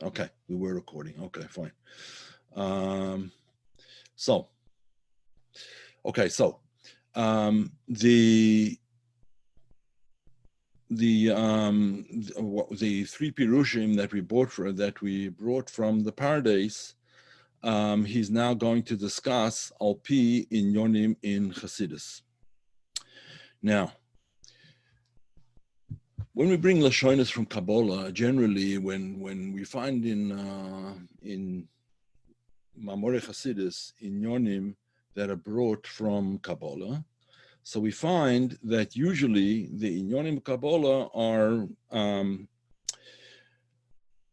Okay, we were recording. Okay, fine. Um, so, okay, so the three pirushim that we brought from the paradise, he's now going to discuss al pi in yonim in Chassidus. Now, when we bring lashonis from Kabbalah, generally, when we find in Mamore Chassidus in yonim that are brought from Kabbalah, so we find that usually the inyonim Kabbalah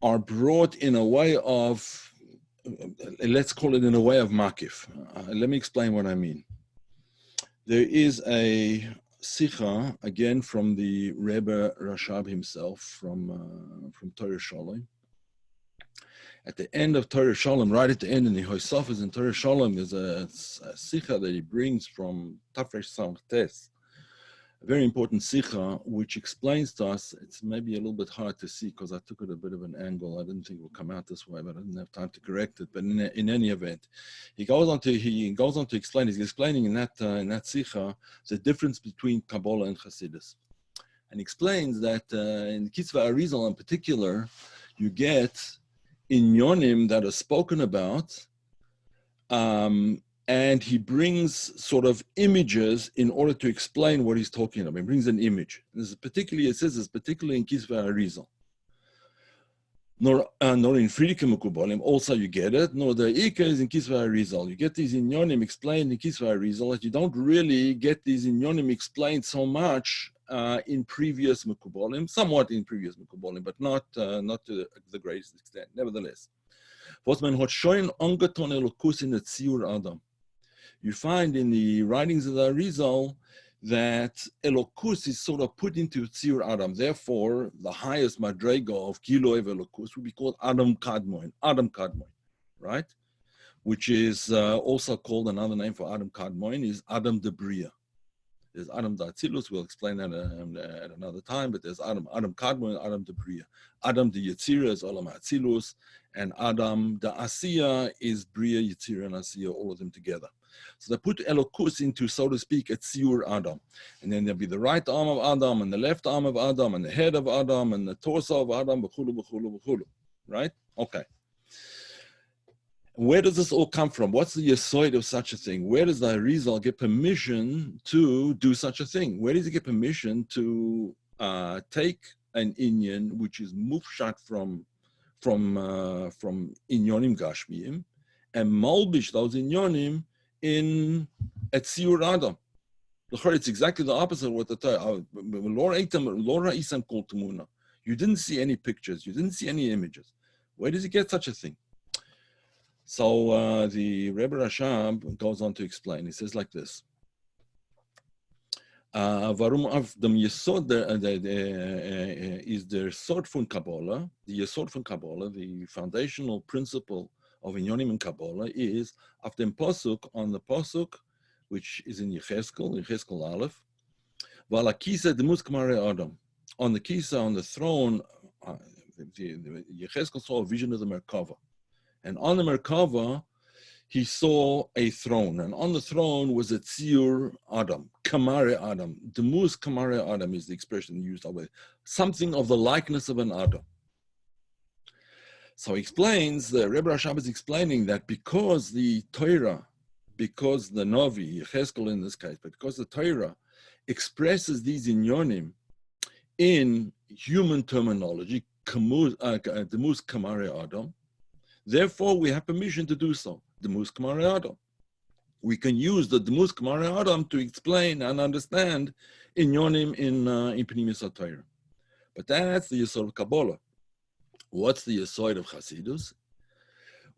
are brought in a way of, let's call it in a way of makif. Let me explain what I mean. There is a sikha, again from the Rebbe Rashab himself, from Torah Shalom. At the end of Torah Shalom, right at the end in the Hoysafas in Torah Shalom, there's a sikha that he brings from Tafresh Samchtes, a very important sikha, which explains to us, it's maybe a little bit hard to see because I took it a bit of an angle. I didn't think it would come out this way, but I didn't have time to correct it. But in any event, he goes on to explain, he's explaining in that sikha the difference between Kabbalah and Chassidus. And explains that in Kitzvah Arizal in particular, you get inyonim that are spoken about, and he brings sort of images in order to explain what he's talking about. He brings an image. This is particularly, it says this particularly in Kitzvah Arizal. Nor in Friedrich Mekubalim, also you get it, nor the Ika is in Kitzvah Arizal. You get these inyonim explained in Kitzvah Arizal, that you don't really get these inyonim explained so much in previous Mekubalim, somewhat in previous Mekubalim, but not to the greatest extent. Nevertheless, you find in the writings of the Arizal that Elokus is sort of put into Tzir Adam. Therefore, the highest madrega of Giloi Elokus would be called Adam Kadmoin, right? Which is also called, another name for Adam Kadmoin is Adam de Bria. There's Adam de Atzilus, we'll explain that at another time, but there's Adam Kadmoin, Adam de Bria. Adam de Yetzira is Olam Atzilus, and Adam de Asiya is Bria, Yetzira, and Asiya, all of them together. So they put Elokus into, so to speak, a Tziur Adam. And then there'll be the right arm of Adam, and the left arm of Adam, and the head of Adam, and the torso of Adam, b'chulu, b'chulu, b'chulu. Right? Okay. Where does this all come from? What's the yesod of such a thing? Where does the Arizal get permission to do such a thing? Where does he get permission to take an inyan, which is mufshat from inyonim gashmiyim, and malbish those inyonim in Etziur Adam? It's exactly the opposite of what the Torah. You didn't see any pictures. You didn't see any images. Where does he get such a thing? So the Rebbe Rashab goes on to explain. He says like this. Warum auf dem Yesod is der Yesod von Kabbalah, the Yesod von Kabbalah, the foundational principle of Inyonim and Kabbalah is auf dem Posuk, on the Posuk, which is in Yecheskel Aleph, Vala Kisa Demus Kamare Adam, on the Kisa, on the throne, Yecheskel saw a vision of the Merkava. And on the Merkava, he saw a throne, and on the throne was a Tziur Adam, Kamare Adam. Demus Kamare Adam is the expression used always, something of the likeness of an Adam. So he explains, the Rebbe Rashab is explaining that because the Torah, because the Novi, Yecheskel in this case, but because the Torah expresses these inyonim in human terminology, Demus Kamare Adam, therefore we have permission to do so. Demus Kamare Adam. We can use the Demus Kamare Adam to explain and understand inyonim in Pnimis HaTorah. But that's the Yesod of Kabbalah. What's the Yesod of Chassidus?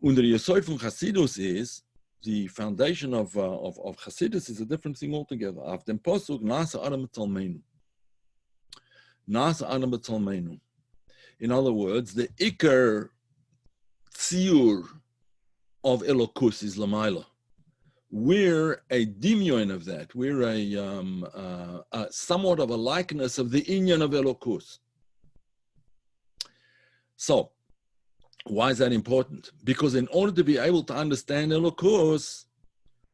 And the Yesod from Chassidus is, the foundation of Chassidus is a different thing altogether. Af dem Posuk, Nasa Adam B'Talmeinu. Nasa Adam B'Talmeinu. In other words, the Iker Tziur of Elokus is Lamaila. We're a dimion of that. We're a somewhat of a likeness of the inyan of Elokus. So, Why is that important? Because in order to be able to understand Elokus,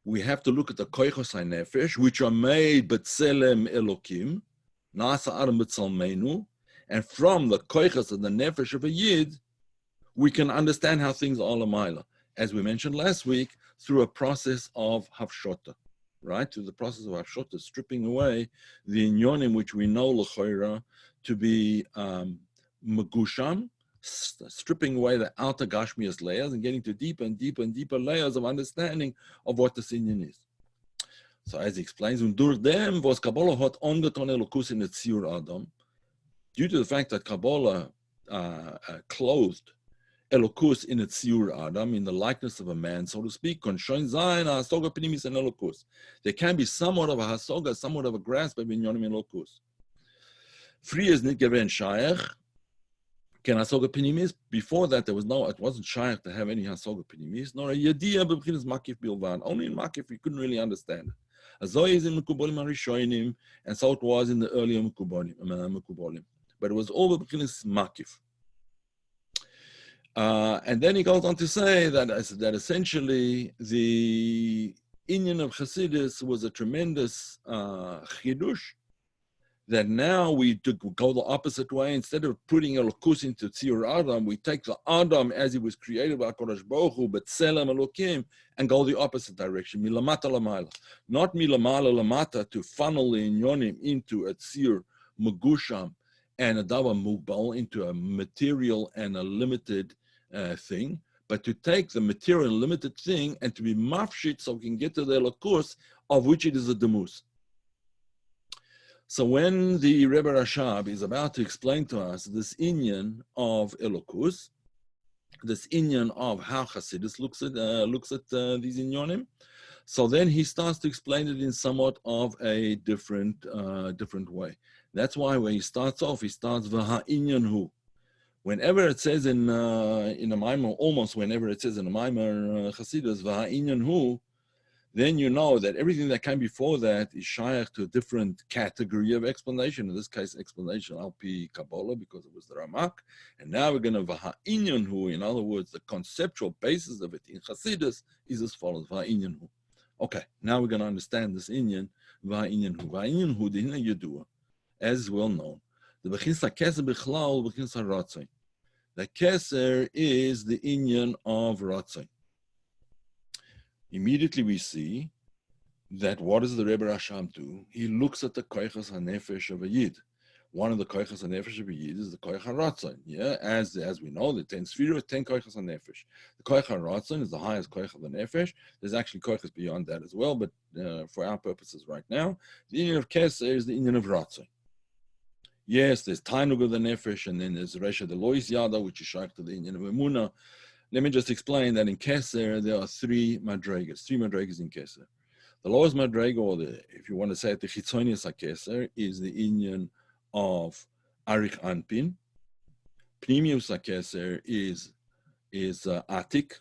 we have to look at the koichos hanefesh, which are made b'tselem Elokim, nasa adam b'tzalmenu, and from the koichos of the nefesh of a yid, we can understand how things are l'mayla, as we mentioned last week, through a process of hafshota, right? Through the process of hafshota, stripping away the inyonim which we know l'choira to be megusham, stripping away the outer gashmias layers and getting to deeper and deeper and deeper layers of understanding of what the inyan is. So as he explains, durch dem was Kabbalah hat ongeton elokus in the tzur adam, due to the fact that Kabbalah clothed elokus in its tzur adam, in the likeness of a man, so to speak, konshoin zayin hasoga pnimis and elokus. There can be somewhat of a hasoga, somewhat of a grasp of inyonim elokus. Free is nit gewen shaykh. Can hasoga pnimis? Before that, there was no. It wasn't shaykh to have any hasoga pnimis. Nor a yediya b'bchinas makif bilvan. Only in makif we couldn't really understand it. Azoy is in mekubolim harishonim, and so it was in the earlier mekubolim. But it was all b'bchinas makif. And then he goes on to say that essentially the inyan of Chassidus was a tremendous chidush, that now we go the opposite way. Instead of putting Elokus into Tzir Adam, we take the Adam as he was created by HaKadosh Baruch Hu, but Tselem Elokim, and go the opposite direction, milamata lamayla. Not milamala lamata, to funnel the inyonim into a Tzir Megusham and a Dava Mugbal, into a material and a limited thing, but to take the material and limited thing and to be mafshit so we can get to the Elokus, of which it is a demus. So when the Rebbe Rashab is about to explain to us this inyan of Elokus, this inyan of how Chassidus looks at these inyanim, so then he starts to explain it in somewhat of a different way. That's why when he starts off, he starts v'ha inyan hu. Whenever it says in a Maimer, almost whenever it says in a Maimer Chassidus v'ha inyan hu, then you know that everything that came before that is shaykh to a different category of explanation. In this case, explanation al-pi Kabbalah, because it was the Ramak. And now we're going to v'ha'inyan hu. In other words, the conceptual basis of it in Chassidus is as follows: v'ha'inyan hu. Okay, now we're going to understand this inyan. V'ha'inyan hu. V'ha'inyan hu dihina yedua, as is well known. The b'chins ha'keser b'chlal, b'chins ha'ratzon. The keser is the inyan of ratzon. Immediately we see that what does the Rebbe Rasham do? He looks at the koichas hanefesh of a yid. One of the koichas hanefesh of a yid is the koich haratzon. Yeah, as we know, the 10 sefirot, 10 koichas hanefesh. The koich haratzon is the highest koich of the nefesh. There's actually koichas beyond that as well, but for our purposes right now, the inyan of keser is the inyan of ratzon. Yes, there's tainug of the nefesh, and then there's resha de lois yada, which is shaykh to the inyan of emunah. Let me just explain that in Keser, there are three madregas in Keser. The lowest madrega, or if you want to say it, the chitzonius HaKeser, is the inyan of Arich Anpin. Pnimius HaKeser is Atik.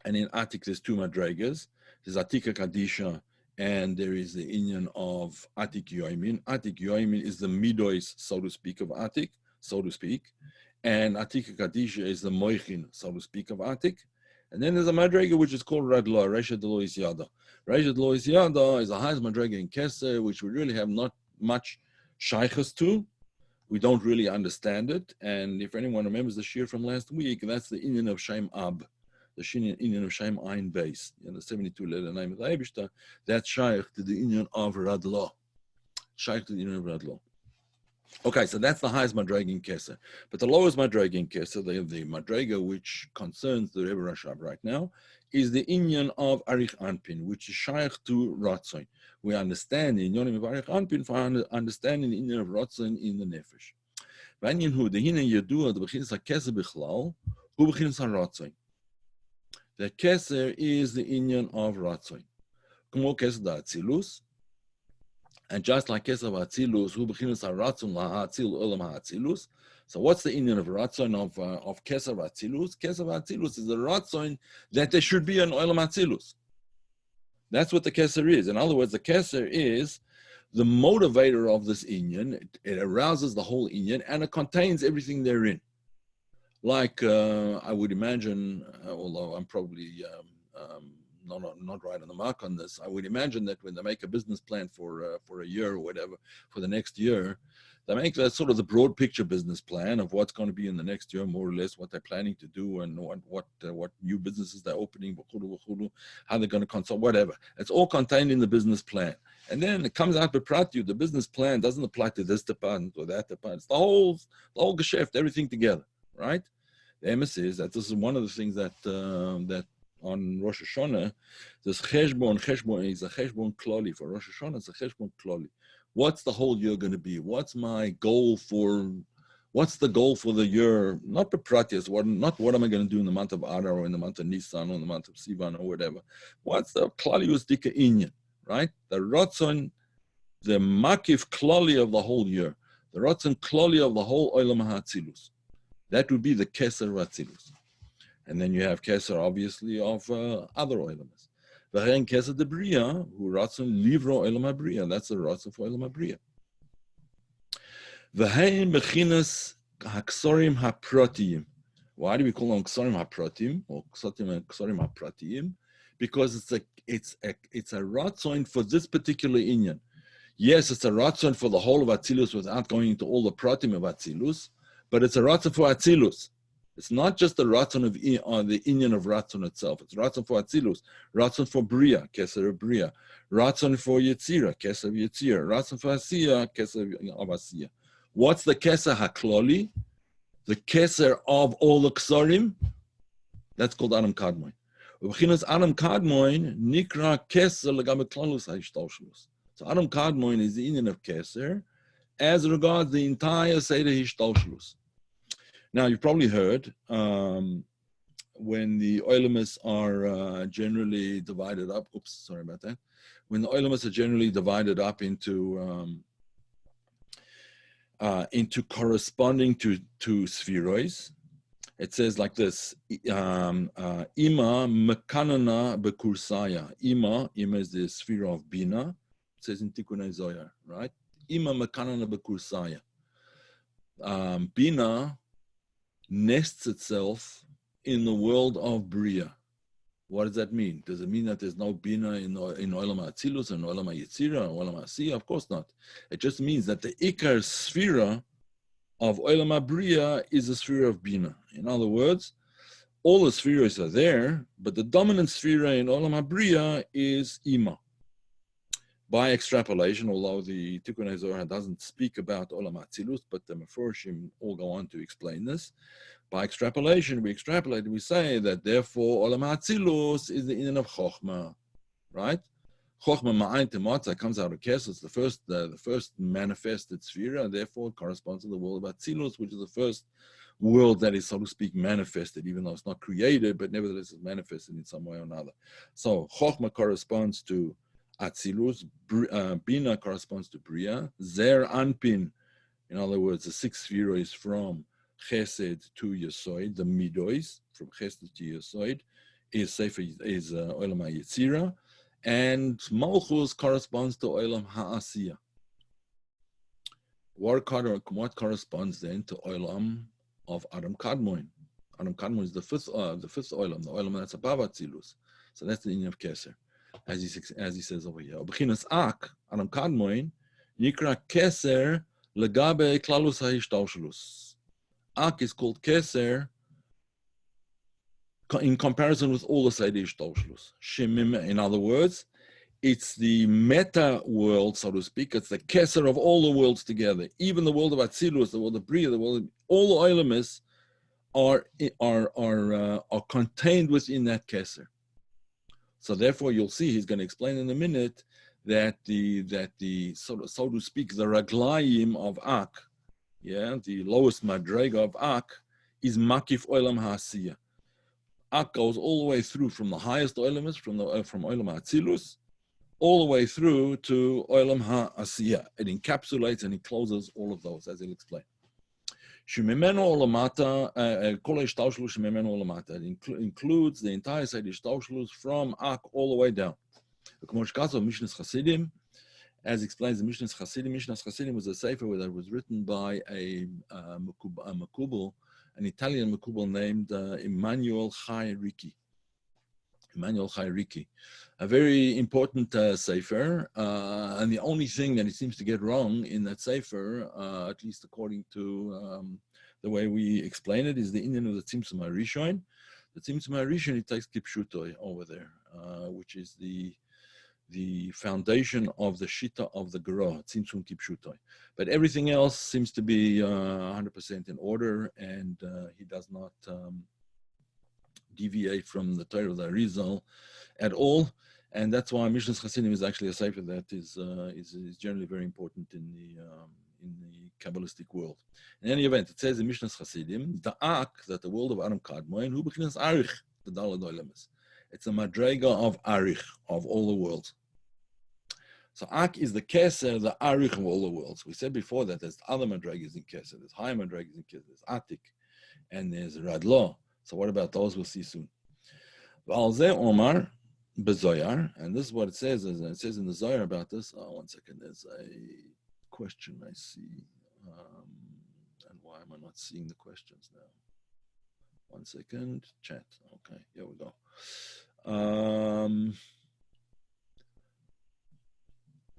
And in Atik, there's two madregas. There's Atika Kadisha, and there is the inyan of Atik Yoimin. Atik Yoimin is the midois, so to speak, of Atik, so to speak. And Atika Kadisha is the moichin, so to speak, of Atik. And then there's a madrega which is called Radla, Resha de Lois Yada. Resha de Lois Yada is the highest madrega in Keser, which we really have not much shaykhs to. We don't really understand it. And if anyone remembers the shir from last week, that's the inyan of Shem Ab, the inyan of Shem Ayin Beis, the 72-letter name of the Eibishter. That's shaykh to the inyan of Radla. Shaykh to the inyan of Radla. Okay, so that's the highest madrega in Keser. But the lowest madrega in Keser, the madrega which concerns the Rebbe Rashab right now, is the inyan of Arich Anpin, which is shaykh to Ratzon. We understand the inyan of Arich Anpin for understanding the inyan of Ratzon in the Nefesh. V'inyan hu, the hina yedua, the b'chinas ha-keser b'chlal, hu b'chinas ha-Ratzon. The Keser is the inyan of Ratzon. K'mo Keser da Atzilus. And just like Keser v'Atzilus, hu b'chinas haratzon laha'atzil olam ha'atzilus. So what's the inyan of ratzon of Keser v'Atzilus? Keser v'Atzilus is the ratzon that there should be an olam ha'atzilus. That's what the Keser is. In other words, the Keser is the motivator of this inyan. It arouses the whole inyan, and it contains everything therein. Like I would imagine, although I'm probably not right on the mark on this, I would imagine that when they make a business plan for a year or whatever for the next year, they make that sort of the broad picture business plan of what's going to be in the next year, more or less what they're planning to do and what new businesses they're opening, how they're going to consult, whatever. It's all contained in the business plan. And then it comes out bepratyu. The business plan doesn't apply to this department or that department. It's the whole geschäft, everything together, right? The emes is that this is one of the things that that on Rosh Hashanah, this cheshbon is a cheshbon klali. For Rosh Hashanah, it's a cheshbon klali. What's the whole year going to be? What's the goal for the year? Not bepratias, not what am I going to do in the month of Adar or in the month of Nisan or in the month of Sivan or whatever. What's the klalius dika inyan, right? The ratzon, the makif klali of the whole year, the ratzon klali of the whole olam ha'atzilus. That would be the keser atzilus. And then you have keser, obviously, of other olamas. V'chein keser de bria, who ratzon livro olam ha'bria. That's the ratzon for olam ha'bria. V'chein bechinas haksorim haprotiyim. Why do we call them ksorim haprotim or ksorim hapratiyim? Because it's a ratzon for this particular inyan. Yes, it's a ratzon for the whole of Atzilus without going into all the pratim of Atzilus, but it's a ratzon for Atzilus. It's not just the ratzon of the inyan of ratzon itself. It's ratzon for Atzilus, ratzon for Bria, keser of Bria, ratzon for Yetzira, keser of Yetzira, ratzon for Asiya, keser of Asiya. What's the keser hakloli? The keser of all the ksarim? That's called Adam Kadmoin. V'chinas Adam Kadmoin nikra keser legabe klalus ha'ishtalshlus. So Adam Kadmoin is the inyan of keser as regards the entire Seder Hishtalshlus. Now, you've probably heard when the olamas are generally divided up, when the olamas are generally divided up into corresponding to spheroids, it says like this, Ima mekanana bekursaya. Ima is the sphere of Bina. It says in Tikkunei Zohar, right? Ima mekanana bekursaya. Bina nests itself in the world of Bria. What does that mean? Does it mean that there's no Bina in Olam HaAtzilus and Olam HaYetzira and Olam HaAsiya? Of course not. It just means that the Ikar Sphira of Olam HaBria is a sphere of Bina. In other words, all the spheres are there, but the dominant sphere in Olam HaBria is Ima. By extrapolation, although the Tikkunei Zohar doesn't speak about Olam HaAtzilus, but the Meforshim all go on to explain this. By extrapolation, we say that therefore Olam HaAtzilus is the inyan of Chochmah, right? Chochmah ma'ayin temotza comes out of Kesed. It's the first manifested sphere, and therefore it corresponds to the world of Atzilus, which is the first world that is, so to speak, manifested, even though it's not created, but nevertheless it's manifested in some way or another. So Chochmah corresponds to Atzilus, Bina corresponds to Bria, Zer Anpin, in other words, the sixth sphere is from Chesed to Yesoid, the Midois, from Chesed to Yesoid, is Olam HaYetzira, and Malchus corresponds to Olam HaAsiya. What corresponds then to Olam of Adam Kadmoin? Adam Kadmoin is the fifth Olam, the Olam that's above Atzilus. So that's the inyan of Keser, as he says over here. B'chinas Ak, Adam Kadmoin, Yikra Keser legabe klalus ha'ishtalshelus. Ak is called Keser in comparison with all the Seder Ishtalshelus. In other words, it's the meta world, so to speak. It's the Keser of all the worlds together. Even the world of Atzilus, the world of Bria, all the Olamis are contained within that Keser. So therefore, you'll see he's going to explain in a minute that the so to speak, the Raglayim of Ak, the lowest madrega of Ak, is Makif Olam HaAsiya. Ak goes all the way through from the highest Olamis, from Olam HaAtzilus, all the way through to Olam HaAsiya. It encapsulates and it closes all of those, as he'll explain. Shememeno Olamata, Kol Hishtalshelus Shememeno Olamata. It includes the entire Seder Hishtalshelus from Ak all the way down. As explains the Mishnas Chassidim was a sefer that was written by a Makubal, an Italian Makubal named Emmanuel Chai Ricci. Emmanuel Chai Ricci, a very important sefer, and the only thing that he seems to get wrong in that sefer, at least according to the way we explain it, is the Indian of the Tzimtzum HaRishon. The Tzimtzum HaRishon, he takes Kipshutoi over there, which is the foundation of the Shita of the Gra, Tzimtzum Kipshutoi. But everything else seems to be 100% in order, and he does not deviate from the Torah of the Arizal at all, and that's why Mishnah's Chassidim is actually a sefer that is generally very important in the Kabbalistic world. In any event, it says in Mishnah's Chassidim, Da'ak, that the world of Adam Kadmoin, who bechinas Arich, the Dalad Olamas. It's a madrega of Arich, of all the worlds. So Ak is the Keser, the Arich of all the worlds. We said before that there's other madregas in Keser, there's higher madregas in Keser, there's Atik, and there's Radlo. So what about those? We'll see soon. V'alzeh Omar beZoyar, and this is what it says. It says in the Zoyar about this. Oh, 1 second. There's a question I see. And why am I not seeing the questions now? 1 second. Chat. Okay, here we go.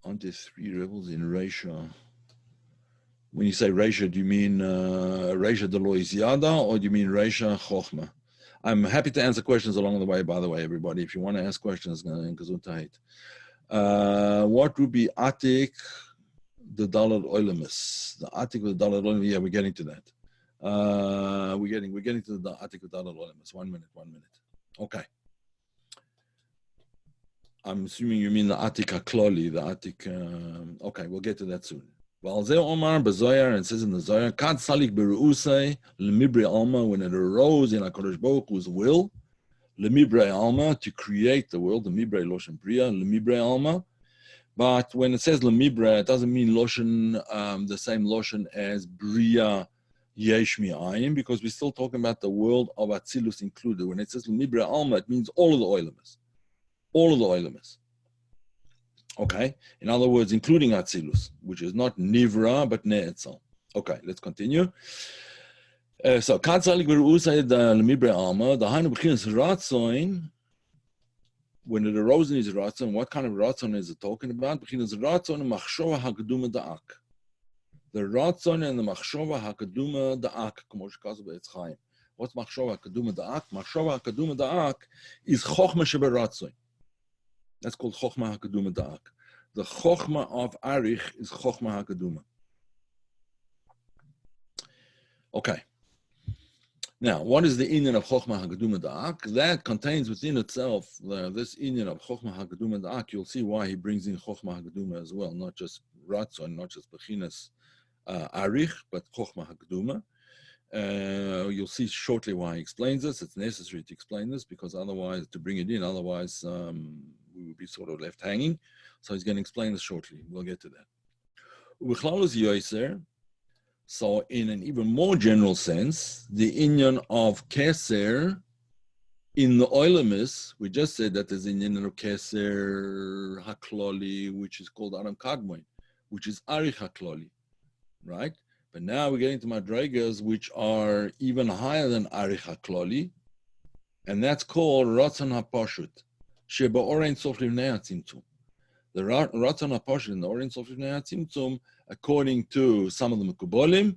Aren't there 3 rebels in Reisha? When you say Reisha, do you mean Reisha Delois Yada, or do you mean Reisha Chochma? I'm happy to answer questions along the way, by the way, everybody. If you want to ask questions, Gesundheit. What would be Atik, the Dalad Oilemus? The Atik of the Dalad Oilemus, yeah, we're getting to that. We're getting to the Atik of the Dalad Oilemus. 1 minute. Okay. I'm assuming you mean the Atik HaKloli, the Atik, okay, we'll get to that soon. V'alzeh Omar beZoyar, and it says in the Zoyar, Kad Salik Beru'usay, Lemibri Alma, when it arose in HaKadosh Baruch Hu's will, Lemibri Alma, to create the world, Lemibri Loshen Bria, Lemibri Alma. But when it says Lemibri, it doesn't mean Loshen, the same Loshen as Bria Yesh Mi'ayim, because we're still talking about the world of Atzilus included. When it says Lemibri Alma, it means all of the Oilemas. All of the Oilemas. Okay, in other words, including Atzilus, which is not Nivra, but Ne'etzal. Okay, let's continue. So, Katzalik Beru'usay the Lemibre Alma, the Hainu B'chinas Ratzoin, when it arose in his Ratzon, what kind of Ratzon is it talking about? B'chinas Ratzon and Machshova HaKaduma Da'ak. The Ratzon and the Machshova HaKaduma Da'ak, K'mo shekazu b'Etz Chaim. What's Machshova HaKaduma Da'ak? Machshova HaKaduma Da'ak is Chochma Sheberatzon. That's called Chochma HaKaduma Da'ak. The Chochma of Arich is Chochma HaKaduma. Okay. Now, what is the inyan of Chochma HaKaduma Da'ak? That contains within itself this inyan of Chochma HaKaduma Da'ak. You'll see why he brings in Chochma HaKaduma as well, not just Ratzon, not just Bechinas Arich, but Chochma HaKaduma. You'll see shortly why he explains this. It's necessary to explain this because otherwise, to bring it in, otherwise we would be sort of left hanging. So he's going to explain this shortly. We'll get to that. So in an even more general sense, the inyan of Keser in the Oilemis, we just said that there's an inyan of Keser HaKloli, which is called Adam Kadmoin, which is Arich HaKloli, right? But now we're getting to Madregas, which are even higher than Arich HaKloli, and that's called Ratzon HaPashut, Sheba Orein Sof Livnei HaTzimtzum. The Ratzon HaPashut in the Orein Sof Livnei HaTzimtzum, according to some of the Mekubolim,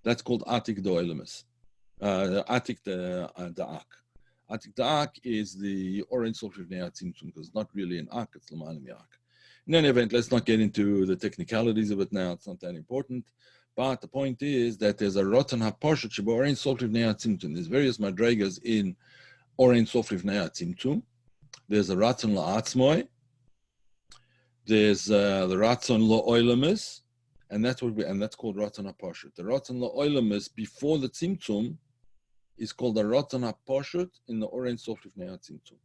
that's called Atik Do'elemes. Atik Da'ak. Atik Da'ak is the Orein Sof Livnei HaTzimtzum, because it's not really an Ak, it's L'malim Yak. In any event, let's not get into the technicalities of it now, it's not that important. But the point is that there's a Ratzon HaPashut Sheba Orein Sof Livnei HaTzimtzum. There's various Madregas in Orein Sof Livnei HaTzimtzum. There's a Ratzon La'atzmoi. There's the Ratzon La'oilemis, and that's called Ratzon HaPashut. The Ratzon La'oilemis before the Tzimtzum is called the Ratzon HaPashut in the Orein Sof Livnei HaTzimtzum.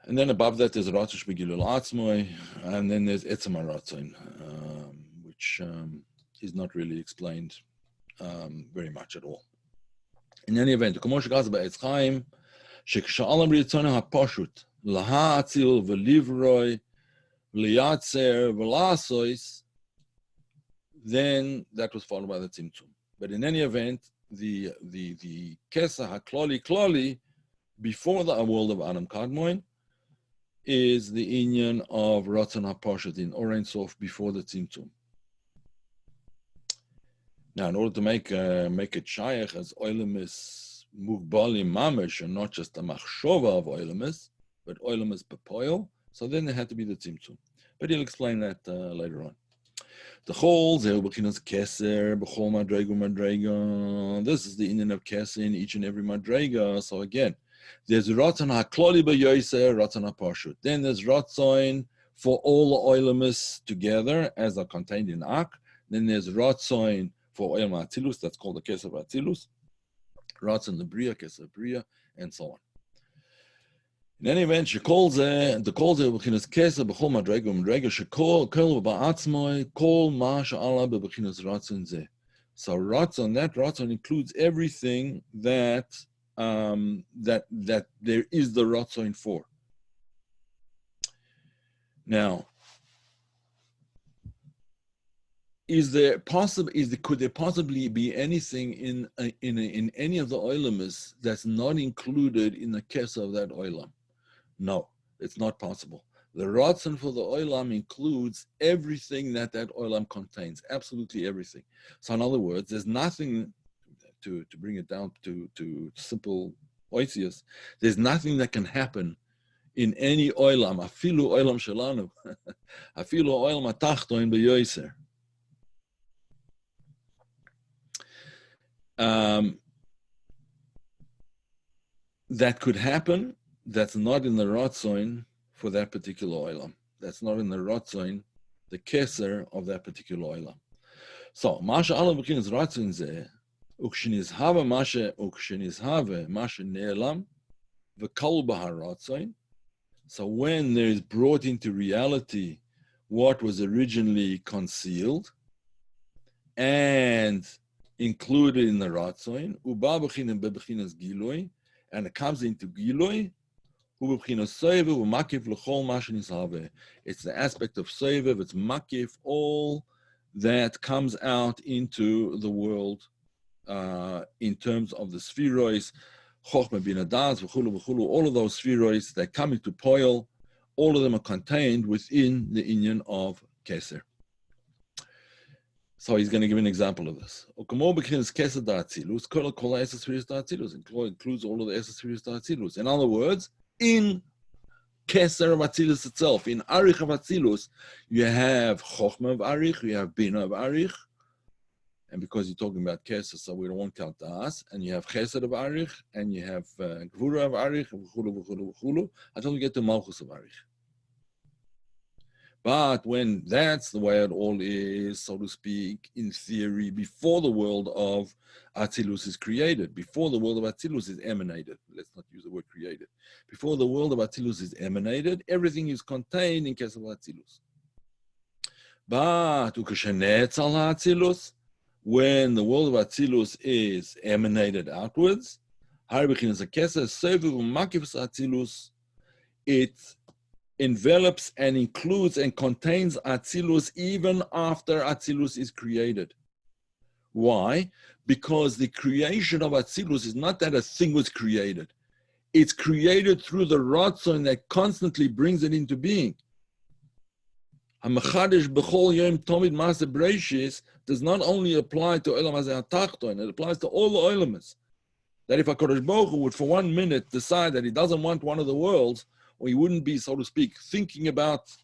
And then above that there's Ratzon Shebegilul Atzmoi, and then there's Etzem HaRatzon, which is not really explained very much at all. In any event, K'mo shekazu b'Etz Chaim, sheksha'alam b'Ritzon HaPashut, Laha'atzil v'livroi v'liyatzer v'la'asois, then that was followed by the Tzimtzum. But in any event, the Kesser HaKloli Kloli, before the world of Adam Kadmon, is the inyan of Ratzon HaPashat in Or Ein Sof before the Tzimtzum. Now, in order to make it shayach as Oilemis Mugbalim Mamish, and not just the Machshova of Oilemis, but Oilemis Bepoil, so then there had to be the Tzimtzum. But he'll explain that later on. The Chol, Zehu Bechinas Keser, Bechol Madrega Madrega. This is the inyan of Keser in each and every Madrega. So again, there's Ratzon HaKloli B'Yoser, Ratzon HaPashut. Then there's Ratzon for all the Oilemis together, as are contained in Ak. Then there's Ratzon for Oil Atzilus, that's called the Keser Atzilus, Ratzon the Bria, Keser Bria, and so on. In any event, she calls the Bechinas Keser B'chol Madrega Madrega. She call Ba'atzmoi Kol Ma Sha'ala Bechinas Ratzon Ze. So that Ratzon includes everything that that there is the Ratzon for. Now, could there possibly be anything in any of the oilamis that's not included in the Keser of that oilam? No, it's not possible. The Ratzon for the oilam includes everything that oilam contains, absolutely everything. So in other words, there's nothing, to bring it down to simple oisius, there's nothing that can happen in any oilam, afilu oilam shelanu, afilu oilam atachton beyoser. That could happen. That's not in the Ratzon for that particular oilam. That's not in the Ratzon, the Keser of that particular oilam. So, Masha Allah Bechinas Ratzon Zeh, Ukshenizhave Masha Ne'elam, V'kol Bahar Ratzon. So when there is brought into reality what was originally concealed and included in the Ratzon, Uba Bechinas Giloi, and it comes into Giloi, it's the aspect of Soivev, it's Makif, all that comes out into the world in terms of the spheroids, Chochmah bin Adaz, all of those spheroids that come into Poil, all of them are contained within the inyan of Keser. So he's going to give an example of this. Includes all of the Esas Atzilus. In other words, in Keser of Atzilus itself, in Arich of Atzilus, you have Chochmah of Arich, you have Bina of Arich, and because you're talking about Keser, so we don't want to count Das, and you have Chesed of Arich, and you have Gvura of Arich, until you get to Malchus of Arich. But when that's the way it all is, so to speak, in theory, before the world of Atzilus is created, before the world of Atzilus is emanated, let's not use the word created, before the world of Atzilus is emanated, everything is contained in Kesef Atzilus. But Atzilus, when the world of Atzilus is emanated outwards, it envelops and includes and contains Atzilus even after Atzilus is created. Why? Because the creation of Atzilus is not that a thing was created. It's created through the Ratzon that constantly brings it into being. HaMechadesh B'chol Yom Tomid Maaseh Bereishis does not only apply to Olam Hazeh HaTachton, it applies to all the Olamas. That if HaKadosh Baruch Hu would for 1 minute decide that he doesn't want one of the worlds, or he wouldn't be, so to speak, thinking about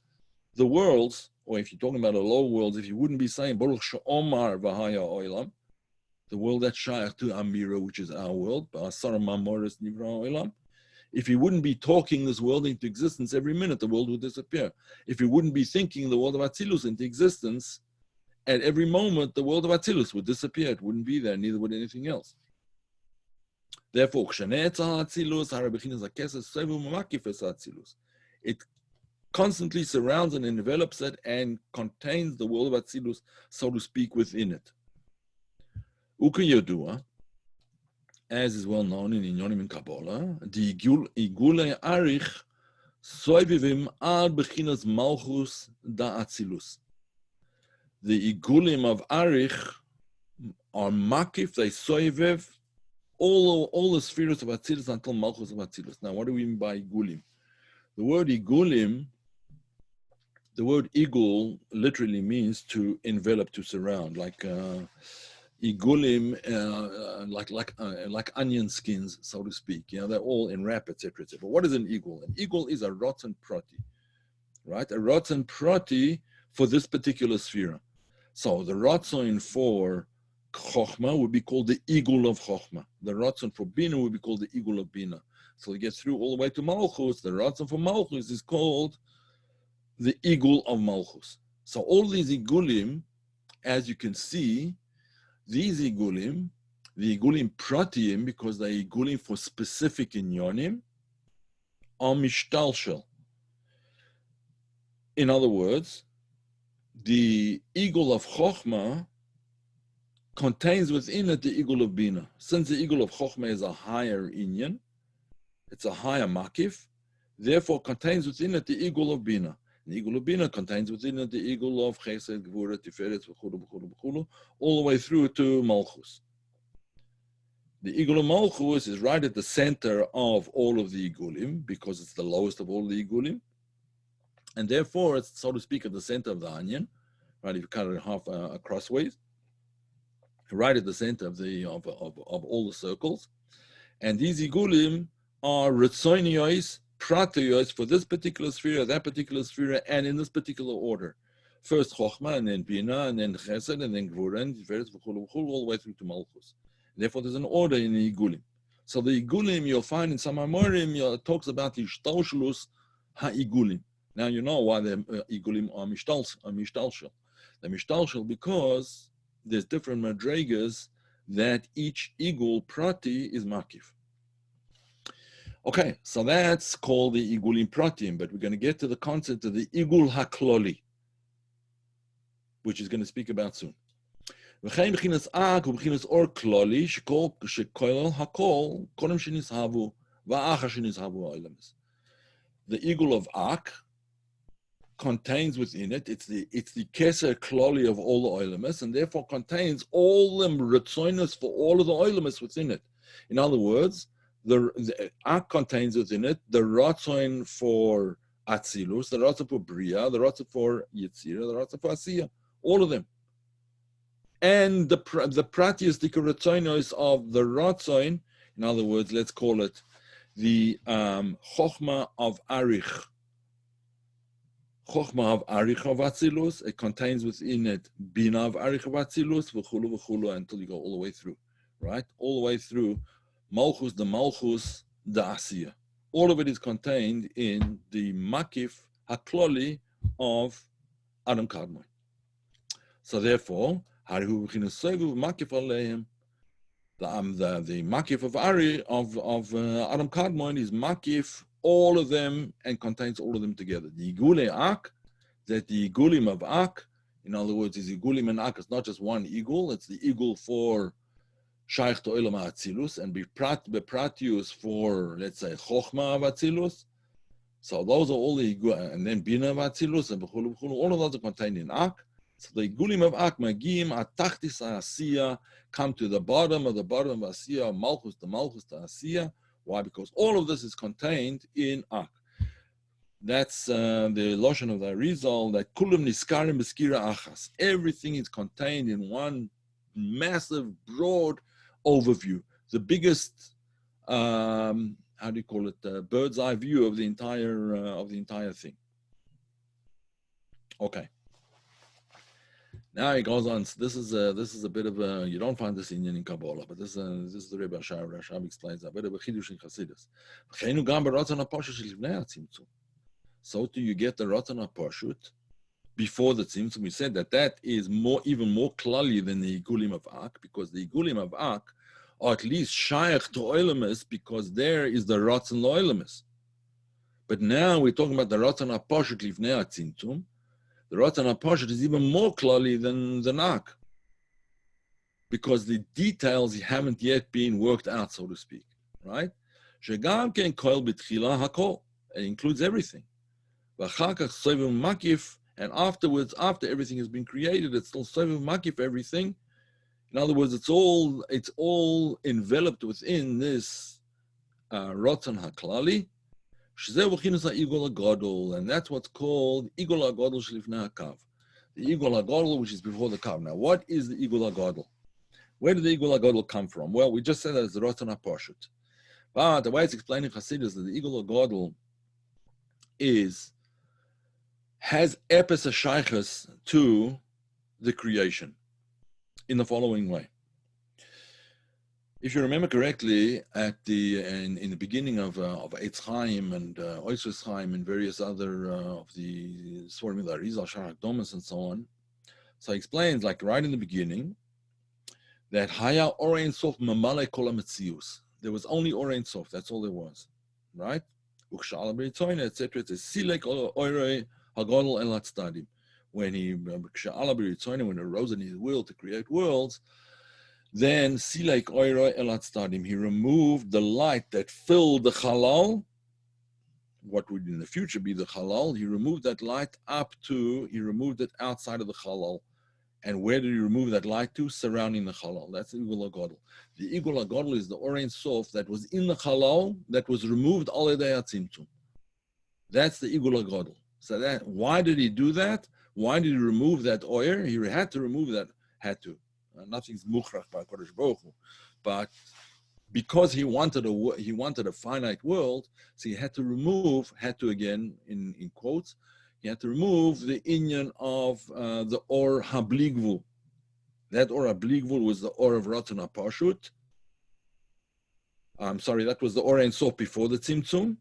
the worlds, or if you're talking about the lower worlds, if you wouldn't be saying Baruch She'omar V'haya Olam, the world that's shaykh to Amira, which is our world, Ba'asar Mamoris Nivra Olam, if he wouldn't be talking this world into existence every minute, the world would disappear. If he wouldn't be thinking the world of Atzilus into existence, at every moment, the world of Atzilus would disappear. It wouldn't be there, neither would anything else. Therefore, it constantly surrounds and envelops it and contains the world of Atzilus, so to speak, within it. As is well known in Inyonim in Kabbalah, the Igule Arich Soivivim Al Bechinas Malchus Da Atzilus. The Igulim of Arich, are makif, they soivev, all the spheres of Atzilus until Malchus of Atzilus. Now, what do we mean by igulim? The word igulim, the word igul literally means to envelop, to surround, like igulim, like onion skins, so to speak. They're all in wrap, etc., etc. But what is an igul? An igul is a rotten prati, right? A rotten prati for this particular sphere. So the rotzen for Chochma would be called the igul of Chochma. The rotzen for Bina would be called the igul of Bina. So it gets through all the way to Malchus. The rotzen for Malchus is called the igul of Malchus. So all these igulim, as you can see, these igulim, the igulim pratiim, because they're igulim for specific inyonim, are mishtalshel. In other words, the igul of Chochma contains within it the igul of Bina. Since the igul of Chochma is a higher inyan, it's a higher makif, therefore contains within it the igul of Bina. The igul of Bina contains within it the igul of Chesed, Gvura, Tiferet, v'chulu, all the way through to Malchus. The igul of Malchus is right at the center of all of the igulim, because it's the lowest of all the igulim, and therefore it's, so to speak, at the center of the onion, right? If you cut it in half crossways, right at the center of all the circles, and these igulim are ritzonios, pratios for this particular sphere, that particular sphere, and in this particular order. First Chochma, and then Bina, and then Chesed, and then Gvura, and Tiferet, all the way through to Malchus. Therefore, there's an order in the igulim. So the igulim you'll find in some Amorim, it talks about the Shtalshlus ha-igulim. Now you know why the igulim are mishtalshel. They're mishtalshel because there's different madregas that each igul prati is makif. Okay, so that's called the igulim pratim, but we're going to get to the concept of the igul hakloli, which is going to speak about soon. The igul of Ak contains within it, it's the keser kloli of all the oilemus, and therefore contains all the retzoinus for all of the oilemus within it. In other words, the Ak contains within it the ratzoin for Atzilus, the ratzoin for Bria, the ratzoin for Yetzira, the ratzoin for Asiya, all of them. And the pratius ratzoinos of the ratzoin, in other words, let's call it the chokhmah of Arich. Chokhmah of Arich of Atzilus, it contains within it Bina of Arich of Atzilus, v'chulu, until you go all the way through, right? All the way through Malchus, the Asiya. All of it is contained in the Makif Hakloli of Adam Kadmon. So therefore, the Makif of Ari of Adam Kadmon is Makif all of them and contains all of them together. The Igule Ak, that the Igulim of Ak, in other words, is Igulim and Ak, it's not just one Igul, it's the Igul for Shaykh to Olam Atzilus, and Bepratius for, let's say, Chochma of Atzilus. So those are all the Igul, and then Bina of Atzilus, and all of those are contained in Ak. So the Igulim of Ak, Magim, Atachtis Asiya, come to the bottom of Asiya, Malchus to Asiya. Why? Because all of this is contained in Ak. That's the Lashon of the Arizal, that Kulim Niskarim Beskira Achas. Everything is contained in one massive, broad overview. The biggest, how do you call it, bird's eye view of the entire thing. Okay. Now he goes on. So this is a bit of a, you don't find this in Kabbalah, but this is the Rebbe Ashar. Rashab explains a bit of a chidush in Chassidus. So do you get the Ratan HaPashut before the Tzimtzum? We said that is even more klali than the Igulim of Ak, because the Igulim of Ak are at least shaykh to Oilemis, because there is the Ratan Loilemis. But now we're talking about the Ratan HaPashut Livnei HaTzimtzum. The Ratan HaPashut is even more klali than Ak, because the details haven't yet been worked out, so to speak, right? Shegam ken koil b'tchila hakol. It includes everything. V'achakach soivim makif, and afterwards, after everything has been created, it's still soivim makif everything In other words, it's all enveloped within this Rotan HaKlali, and that's what's called Igul HaGodol Shlifnei HaKav. The Igul HaGodol, which is before the Kav. Now, what is the Igul HaGodol? Where did the Igul HaGodol come from? Well, we just said that it's the Rotan HaPashut. But the way it's explained in Chassidus is that the Igul HaGodol has epis shaychus to the creation in the following way. If you remember correctly, in the beginning of Eitz Chaim and Oisres Chaim and various other of the Svarim of the Arizal, Shar HaKdomas and so on, so he explains, like right in the beginning, that Haya Or Ein Sof Mamale Kol HaMetzius. There was only Or Ein Sof, that's all there was, right? Uksha'ala B'ritzoyne, etc. It's a Silek Oirei HaGodol El HaTzadim. When Uksha'ala B'ritzoyne, when it arose in his will to create worlds, then Silek Oirei El HaTzadim, he removed the light that filled the Chalal, what would in the future be the Chalal. He removed that light he removed it outside of the Chalal. And where did he remove that light to? Surrounding the Chalal. That's the Igul HaGodol. The Igul HaGodol is the Or Ein Sof that was in the Chalal that was removed al Yedei HaTzimtzum. That's the Igul HaGodol. So why did he do that? Why did he remove that oil? He had to remove that, nothing's mukhrach by Kodesh Baruch Hu. But because he wanted a finite world, so he had to again, in quotes, he had to remove the inyan of the Or HaBligvul. That Or HaBligvul was the Or of Rotan HaPashut. I'm sorry, that was the Or Ein Sof before the Tzimtzum.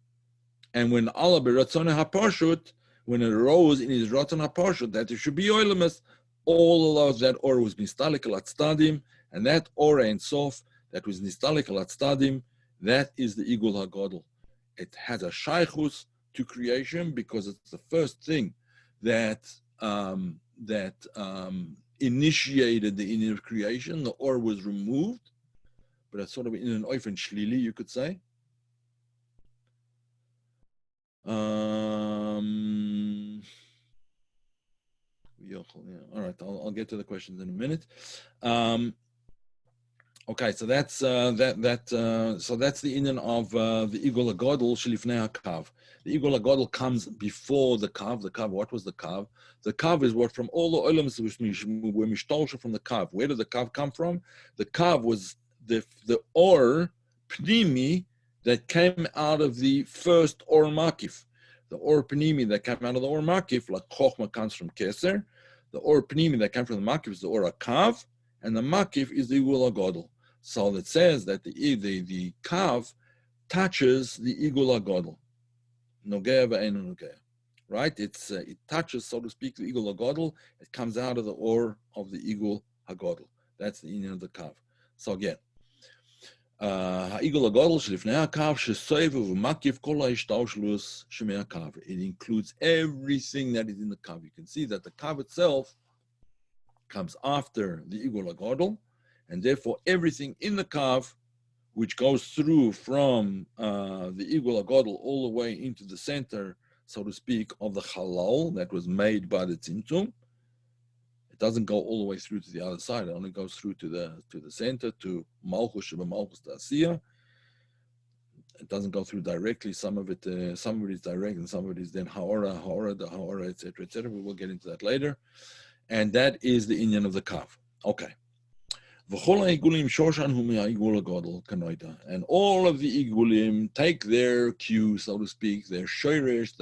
And when Allah B'Ratzon HaPashut, when it arose in his Rotan HaPashut, that it should be Oilemus, all of that Or was Nistalik Al Tztadim, and that Or Ein Sof, that was Nistalik Al Tztadim, that is the Igul HaGodol. It has a shaychus to creation because it's the first thing that initiated the inner creation. The Or was removed, but that's sort of in an oifen shlili, you could say. All right, I'll get to the questions in a minute. Okay, so that's so that's the inyan of the Igul HaGodol Shlifnei HaKav. The Igul HaGodol comes before the Kav. The Kav, what was the Kav? The Kav is what from all the Olams were mishtolsha from the Kav. Where did the Kav come from? The Kav was the Or Pnimi that came out of the first Or Makif. The Or Pnimi that came out of the Or Makif, like Chochma comes from Keser. The Or Pnimi that came from the Makif is the Or HaKav, and the Makif is the Igul HaGodol. So it says that the Kav touches the Igul HaGodol. Nogea ve'einu nogea. Right? It touches, so to speak, the Igul HaGodol. It comes out of the Or of the Igul HaGodol. That's the union of the Kav. So again, Igul HaGodol shlifnei HaKav shesoiv u'makif kol ha'ishtaushlos shemei HaKav. It includes everything that is in the Kav. You can see that the Kav itself comes after the Igul HaGodol, and therefore everything in the Kav, which goes through from the Igul HaGodol all the way into the center, so to speak, of the Chalal that was made by the Tzimtzum. It doesn't go all the way through to the other side. It only goes through to the center, to Malchus Sheba Malchus Ta'asiyah. It doesn't go through directly. Some of it is direct, and some of it is then Ha'ora, etc., etc. We will get into that later. And that is the inyan of the Kav. Okay. And all of the igulim take their cue, so to speak, their shoyresh,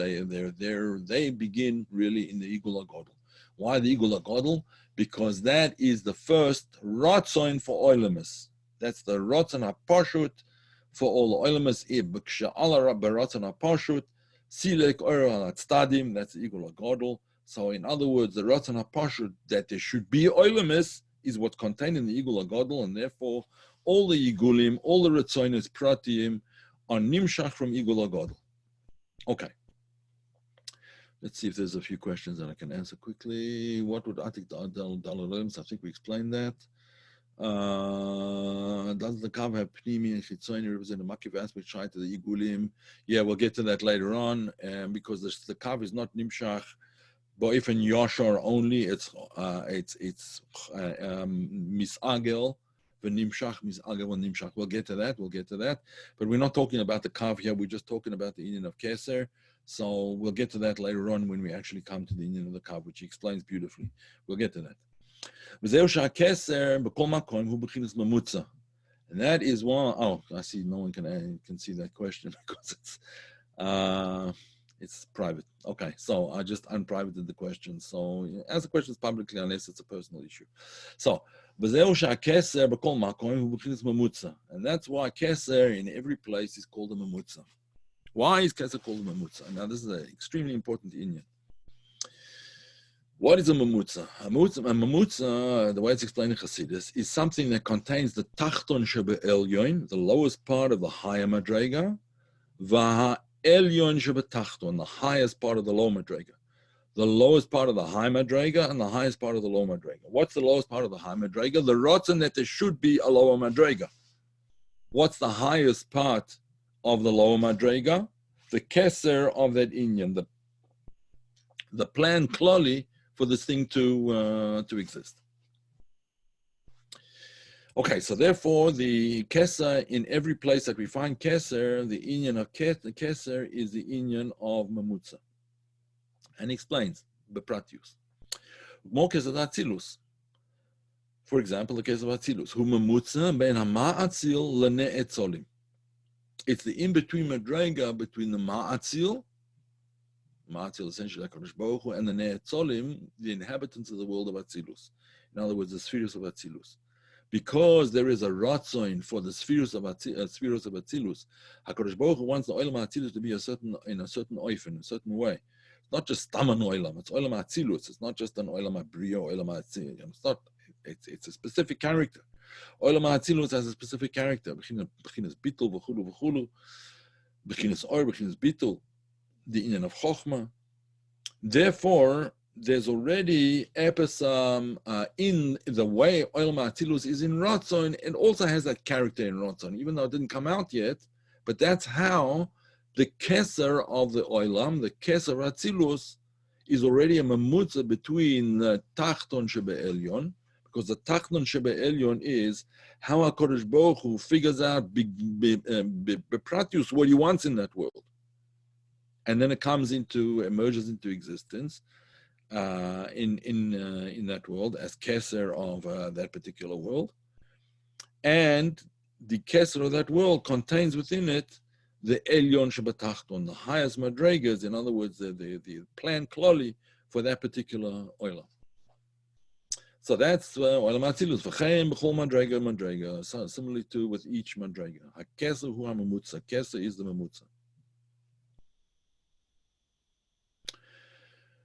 they begin really in the Igul HaGodol. Why the Igul HaGodol? Because that is the first ratzon for oilemus. That's the ratzon HaPashut for all the oilemus. B'ksha'ala b'ratzon HaPashut, silek oiro HaTzadim, that's the Igul HaGodol. So in other words, the ratzon HaPashut, that there should be oilemus, is what's contained in the Igul HaGodol, and therefore all the Igulim, all the Retzonis Pratiyim are nimshach from Igul HaGodol. Okay. Let's see if there's a few questions that I can answer quickly. What would Atik Dalalims? I think we explained that. Does the Kav have Pnimi and Chitzoni represent a Makiv aspect shy to the Igulim? Yeah, we'll get to that later on, because the Kav is not nimshach Bo'ifen Yashar only, it's misagel v'nimshach, misagel v'nimshach. We'll get to that. But we're not talking about the kav here. We're just talking about the union of keser. So we'll get to that later on when we actually come to the union of the kav, which he explains beautifully. We'll get to that. And that is why. Oh, I see. No one can see that question because it's private. Okay, so I just unprivated the question. So as the question is publicly, unless it's a personal issue. So, and that's why keser in every place is called a mamutza. Why is keser called a mamutza? Now, this is an extremely important inyan. What is a mamutza? A mamutza, the way it's explained in Chassidus, is something that contains the tachton shebe elyon, the lowest part of the higher madrega, vaha elyon shebe tachton, the highest part of the low madrega. The lowest part of the high madrega and the highest part of the low madrega. What's the lowest part of the high madrega? The rotzen that there should be a lower madrega. What's the highest part of the lower madrega? The keser of that inyan, the plan klali for this thing to exist. Okay, so therefore the keser, in every place that we find keser, the inyan of keser is the inyan of mamutza. And he explains, bepratius. More keser atzilus. For example, the case of atzilus. Hu mamutza ben ha'ma'atzil le'ne'etzolim. It's the in-between madrega between the ma'atzil, essentially HaKadosh Baruch Hu, and the Ne'etzolim, the inhabitants of the world of Atzilus. In other words, the spheres of Atzilus. Because there is a ratzoin for the spheres of Atzilus, HaKadosh Baruch Hu wants the Olam Atzilus to be in a certain oifen, a certain way. It's not just Taman Olam, it's Olam Atzilus. It's not just an Olam Abriya, Olam Atzilus. It's a specific character. Olam Atzilus has a specific character. Bechinas Bitul, v'chulu, v'chulu. Bechinas Or, Bechinas Bitul. The inyan of Chochmah. Therefore, there's already epesam in the way Olam Atzilus is in Ratzon, and also has that character in Ratzon, even though it didn't come out yet. But that's how the Keser of the Olam, the Keser Atzilus, is already a mamutza between the Tachton Shebe Elyon, because the Tachton Shebe Elyon is how HaKadosh Baruch Hu figures out bepratius what he wants in that world. And then it emerges into existence in that world as keser of that particular world. And the keser of that world contains within it the elyon shebatachton, the highest madregas, in other words, the plan klali for that particular oilam. So that's oilam atzilus v'chein b'chol madrega. So similarly to with each madrega. Ha-keser hu ha-mamutza. Keser is the mamutza.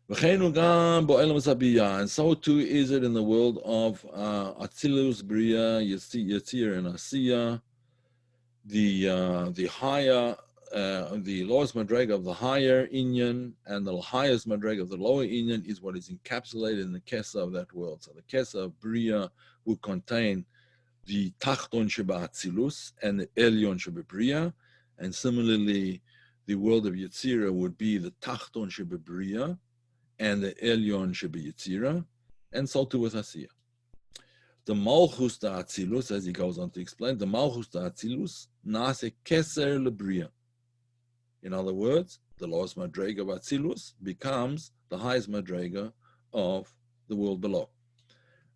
And so too is it in the world of Atzilus, Bria, Yetzir, and Asiya. The higher, the lowest madrega of the higher inyan and the highest madrega of the lower inyan is what is encapsulated in the Kesa of that world. So the Kesa of Bria would contain the Tachton Sheba Atzilus and the Elyon Sheba Bria, and similarly, the world of Yetzira would be the Tachton Sheba Bria and the Elyon Shebe Yetzira, and so too with Asiya. The Malchus da Atzilus, as he goes on to explain, the Malchus da Atzilus nase keser lebria. In other words, the lowest madrega of Atzilus becomes the highest madrega of the world below.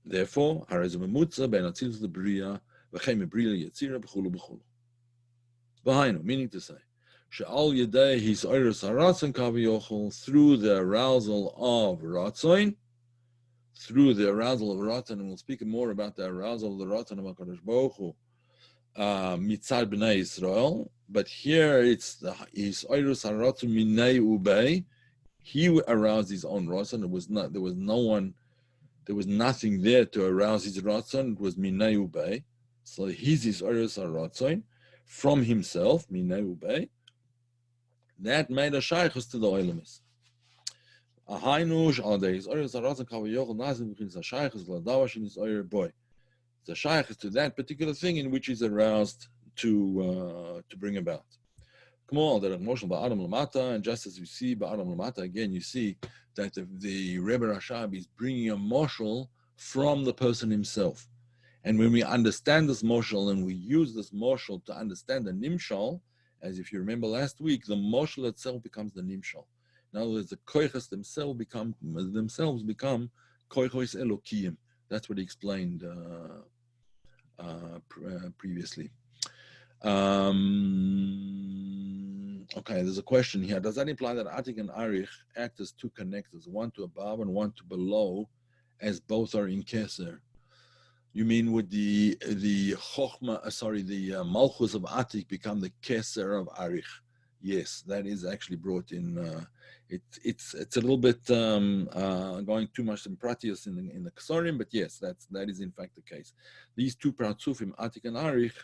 Therefore, harez memutza ben Atzilus lebria v'chem lebria Yetzira b'chulu b'chulu. V'hainu, meaning to say, She'al yedei his oiros haratzon kaviyochol, through the arousal of ratzon, and we'll speak more about the arousal of the ratzon of HaKadosh Baruch Hu, mitzad b'nei Yisrael. But here it's his oiros haratzon minei ubei. He aroused his own ratzon. There was nothing there to arouse his ratzon. It was minei ubei. So his oiros haratzon from himself, minei ubei. That made a shaykhus to the oilamis. A hainush all days. Oyer zarazan kavayochel nazim b'chinas a shaykhus l'dawash in his oyer boy. The shaykhus to that particular thing in which he's aroused to bring about. Come on, the emotional ba'adam lamata, and just as you see ba'adam lamata, again, you see that the Rebbe Rashab is bringing a moshel from the person himself. And when we understand this moshel and we use this moshel to understand the nimshal, as if you remember last week, the moshel itself becomes the nimshal. In other words, the koiches themselves become koiches elokiyim. That's what he explained previously. Okay, there's a question here. Does that imply that Atik and Arich act as two connectors, one to above and one to below, as both are in Keser? You mean would the Chochma, the Malchus of Atik become the Keser of Arich? Yes, that is actually brought in. It's a little bit going too much in Pratius in the Kesorim, but yes, that is in fact the case. These two Pratzufim, Atik and Arich,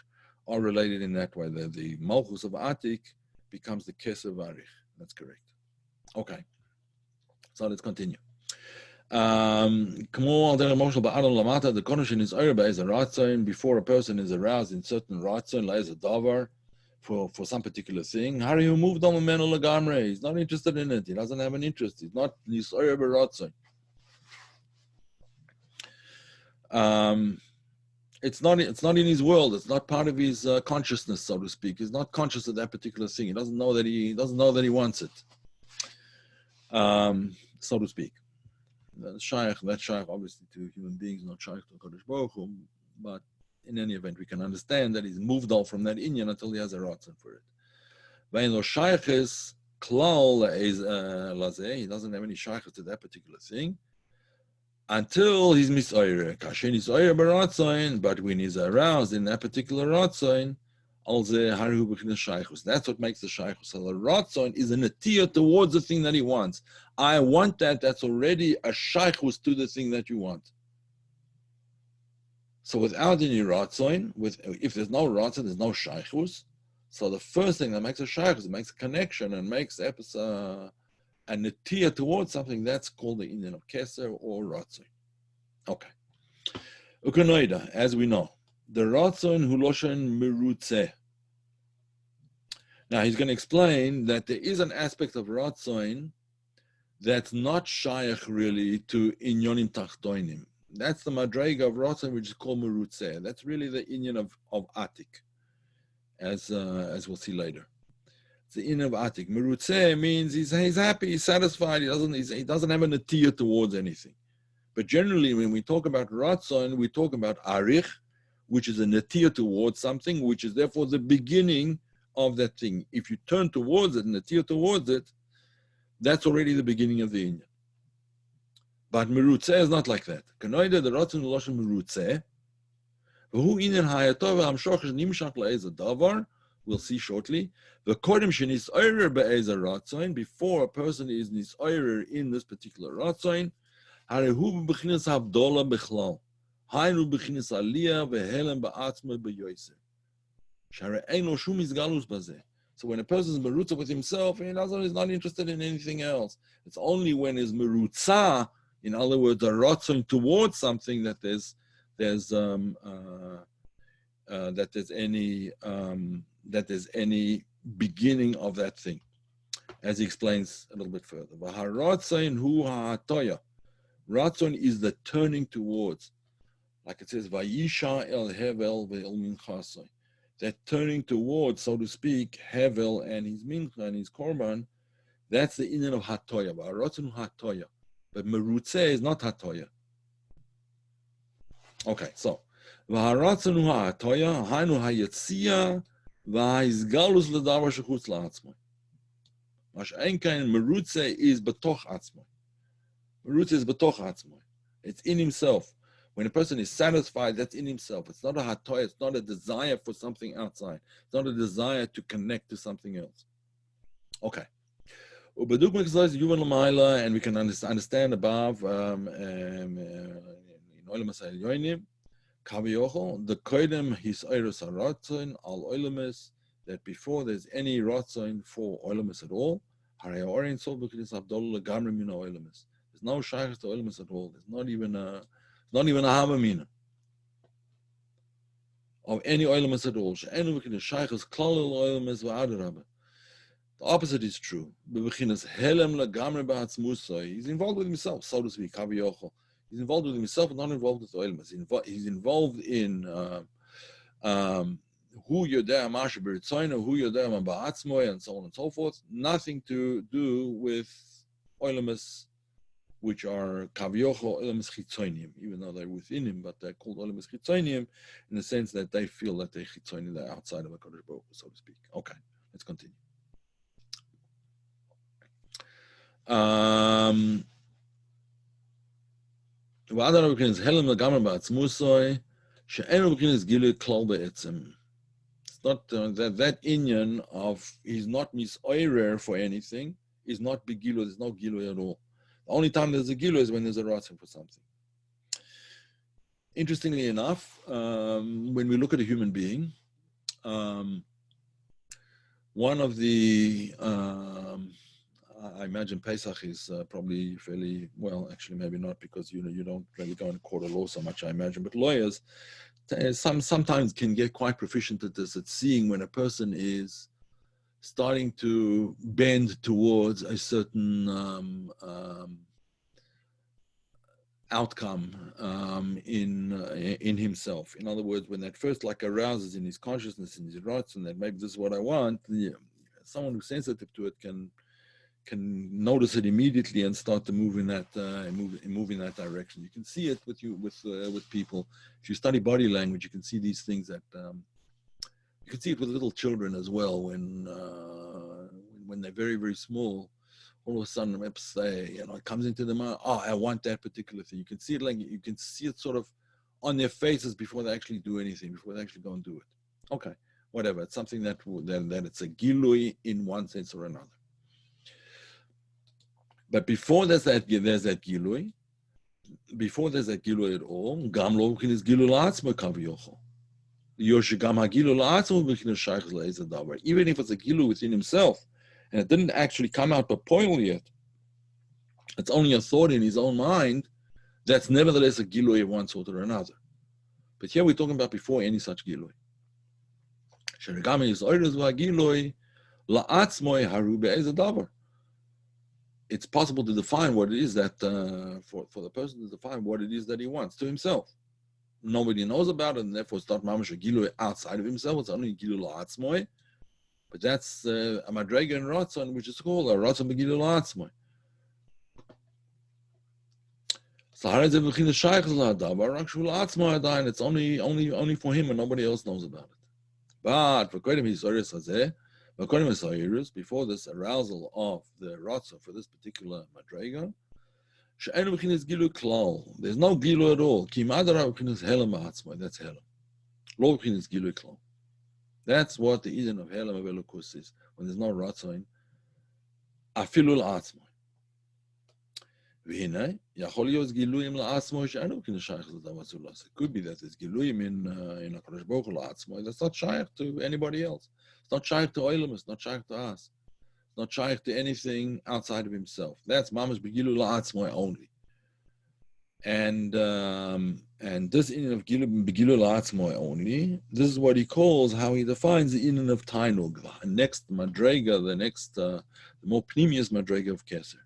are related in that way. The Malchus of Atik becomes the Keser of Arich. That's correct. Okay, so let's continue. The condition is before a person is aroused in certain ratzon, lays a davar for some particular thing. How do you move on the He's not interested in it. He doesn't have an interest. He's not nisoyer beratzon. It's not in his world. It's not part of his consciousness, so to speak. He's not conscious of that particular thing. He doesn't know that he wants it, so to speak. That's shaykh obviously to human beings, not shaykh to Kodesh Baruch Hu, but in any event, we can understand that he's moved on from that inyan until he has a ratzon for it. When lo shaykh is klal is lazeh, he doesn't have any shaykh to that particular thing until he's misoyer. Kashen is oyer beratzon, but when he's aroused in that particular ratzon, that's what makes the shaykhus. So the ratzon is a natiyah towards the thing that he wants. I want that. That's already a shaykhus to the thing that you want. So without any ratzon, if there's no ratzon, there's no shaykhus. So the first thing that makes a shaykhus, it makes a connection and makes a natiyah towards something. That's called the inyan of keser or ratzon. Okay. Ukanoida, as we know. The ratzon huloshen merutze. Now he's going to explain that there is an aspect of ratzon that's not shaykh really to inyonim tachtoinim. That's the madrega of ratzon, which is called merutze. That's really the inyan of atik, as we'll see later. It's the inyan of atik. Merutze means he's happy, he's satisfied. He doesn't have a natiyah towards anything. But generally, when we talk about ratzon, we talk about arich, which is a natiyah towards something, which is therefore the beginning of that thing. If you turn towards it, natiyah towards it, that's already the beginning of the inyan. But merutze is not like that. Kanoida the ratzon loshen merutze. Who inyan hayatov hamshoch nimshach la'ez davar. We'll see shortly. The kodem shenis oirer be'ez ratzon. Before a person is nis oirer in this particular ratzon, harehu b'chinas havdola b'chlal. Hainu b'chinas aliyah ve'helem ba'atzma b'yoyser. So when a person is merutza with himself, he's not interested in anything else. It's only when he's merutza, in other words, a ratzon towards something, that there's any beginning of that thing, as he explains a little bit further. Ratzon is the turning towards, like it says, Vayisha el hevel ve'el minchasoi. That turning towards, so to speak, Hevel and his mincha and his korban, that's the inyan of hatoya. Ratzon hatoya, but merutze is not hatoya. Okay, so v'haratzon hatoya, hainu hayetzia, v'hizgalus ledavar shechutz la'atzmai. Mash ein kein merutze is betoch atzmai. Merutze is betoch atzmai. It's in himself. When a person is satisfied, that's in himself. It's not a hatoy, it's not a desire for something outside. It's not a desire to connect to something else. Okay. And we can understand above the koidem his oiros haratzon al oilemes, that before there's any ratzon for oilemes at all, there's no shaykhs to oilemes at all. There's not even a havamina of any oilemes at all. The opposite is true. He's involved with himself, so to speak. He's involved with himself, not involved with Oilmas. He's involved in who Yodea Masha B'Ritzoyna, who Yodea Ba'atzmoy, and so on and so forth. Nothing to do with Oilmas, which are Kavyocho Oilmas Chitzoynim, even though they're within him, but they're called Oilmas Chitzoynim in the sense that they feel that they're Chitzoynim, they're outside of a Kodesh Baruch Hu, so to speak. Okay, let's continue. It's not that Inyan of he's not misoirer for anything is not begilu. There's no gilu at all. The only time there's a gilu is when there's a ratzon for something. Interestingly enough, when we look at a human being, one of the I imagine Pesach is probably fairly, well, actually maybe not, because you don't really go in court of law so much, I imagine, but lawyers sometimes can get quite proficient at this, at seeing when a person is starting to bend towards a certain outcome in himself. In other words, when that first like arouses in his consciousness, in his thoughts, and that maybe this is what I want, someone who's sensitive to it can notice it immediately and start to move in that direction. You can see it with people. If you study body language, you can see these things that you can see it with little children as well. When they're very, very small, all of a sudden, it comes into the mind. Oh, I want that particular thing. You can see it sort of on their faces before they actually do anything, before they actually go and do it. Okay, whatever. It's something that it's a gilui in one sense or another. But before there's that gilui, before there's that gilui at all, gam lo is gilui la'atzmo kavyocho. Yoshigam hagilu la'atzmo b'chinas shaychus le'ezeh davar. Even if it's a gilui within himself, and it didn't actually come out b'poil yet, it's only a thought in his own mind, that's nevertheless a gilui of one sort or another. But here we're talking about before any such gilui. Sherigam is oirus v'hagilui la'atzmo haru be'ezeh davar. It's possible to define what it is that, for the person to define what it is that he wants to himself. Nobody knows about it, and therefore it's not mamash a gilui outside of himself, it's only gilui la'atzmoi. But that's a madrega and ratzon, which is called a ratzon begilui la'atzmoi. It's only for him and nobody else knows about it. But for Kodim Hisoris Hazeh, before this arousal of the ratzah for this particular madrega, there's no gilu at all. That's helam. Lo gilu klal. That's what the Eden of helam of elokus is. When there's no ratzah, afilul atzmai. It could be that there's giluyim in a Kodesh Baruch Hu la'atzmai that's not shaykh to anybody else. It's not shaykh to Olam, it's not shaykh to us. It's not shaykh to anything outside of himself. That's mamash begilu la'atzmai only. And this in of begilu la'atzmai only, this is what he calls, how he defines the in of tainug, the next madrega, the more pneumius madrega of Keser.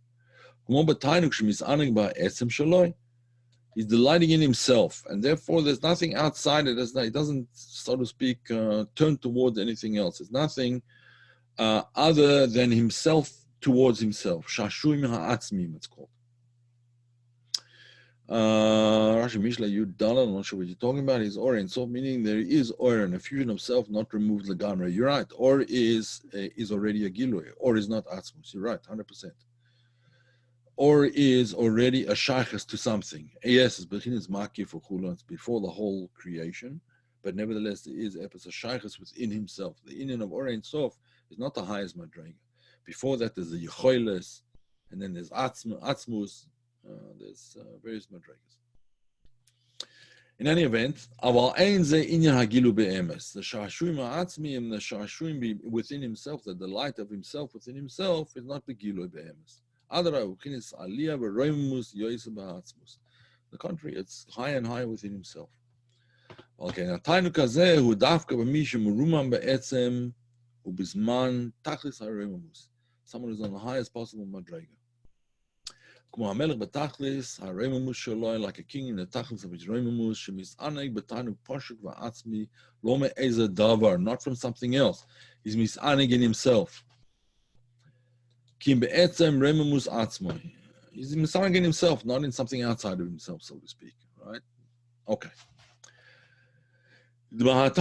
He's delighting in himself, and therefore there's nothing outside it. He doesn't, so to speak, turn towards anything else. There's nothing other than himself towards himself. Shashuim ha'atzmim, it's called. Rashi Mishle Yud Dalal, I'm not sure what you're talking about. Is or in so meaning there is or and a fusion of self, not removed legamre. You're right. Or is already a gilui, or is not atzmus. You're right, 100%. Or is already a shaykhs to something. Yes, it's maki for chula. It's before the whole creation, but nevertheless there is a shaykhs within himself. The inyan of or in sof is not the highest madrega. Before that there's the yechoiles, and then there's atzmus. There's various madregas. In any event, aval ein ze inyan hagilu be'emes. The shashuim ha'atzmiyim, the shashuim within himself, the delight of himself within himself, is not begilu be'emes. The contrary, it's high and high within himself. Okay, now tainu kazeh hu dafka b'mishim murumam be'etzem Ubizman tachlis haremumus. Someone who's on the highest possible madrega. Like a king in the tachlis of his remumus, shemis'aneg b'tanu poshuk va'atzmi lo me'eza davar, not from something else. He's mis'aneg in himself. Kim be'etzem remumus atzmoi. He's mis'aneg in himself, not in something outside of himself, so to speak. Right? Okay. That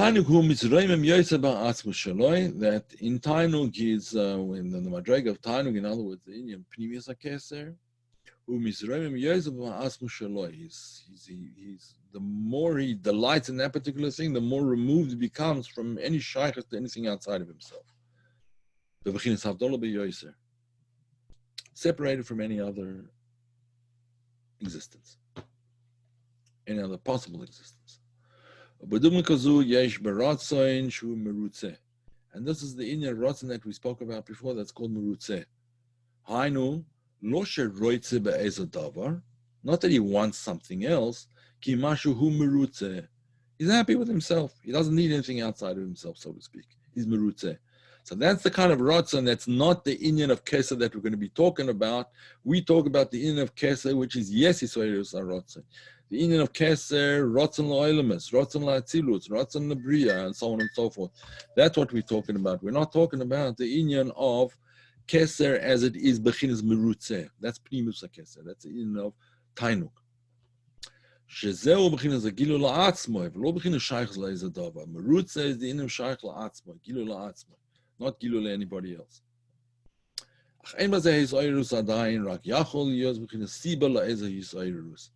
in Tainug is in the Madrega of Tainug, in other words, the Indian Pnimius HaKeser, he's the more he delights in that particular thing, the more removed he becomes from any shaykhs to anything outside of himself. Separated from any other existence, any other possible existence. And this is the inner rotzen that we spoke about before, that's called merutze. Hainu, not that he wants something else, he's happy with himself. He doesn't need anything outside of himself, so to speak. He's merutze. So that's the kind of rotzen that's not the inyan of Kesed that we're going to be talking about. We talk about the inyan of Kesed, which is yes, Yisraelus are rotzen. The inyan of Keser, rotzen la'olemus, rotzen la'atzilus, rotzen la'briya, and so on and so forth. That's what we're talking about. We're not talking about the inyan of Keser as it is bechinas merutze. That's primus Keser. That's the inyan of Tainuk. Shezeu bechinas gilu la'atzmoi, v'lo bechinas shaykh la'ezeh dava. Merutze is the inyan of shaykh la'atzmoi, gilu la'atzmoi, not gilu la'anybody else. Ach ein bazeh yisoyrus adayin rak yachol yos bechinas siba la'ezeh yisoyrus.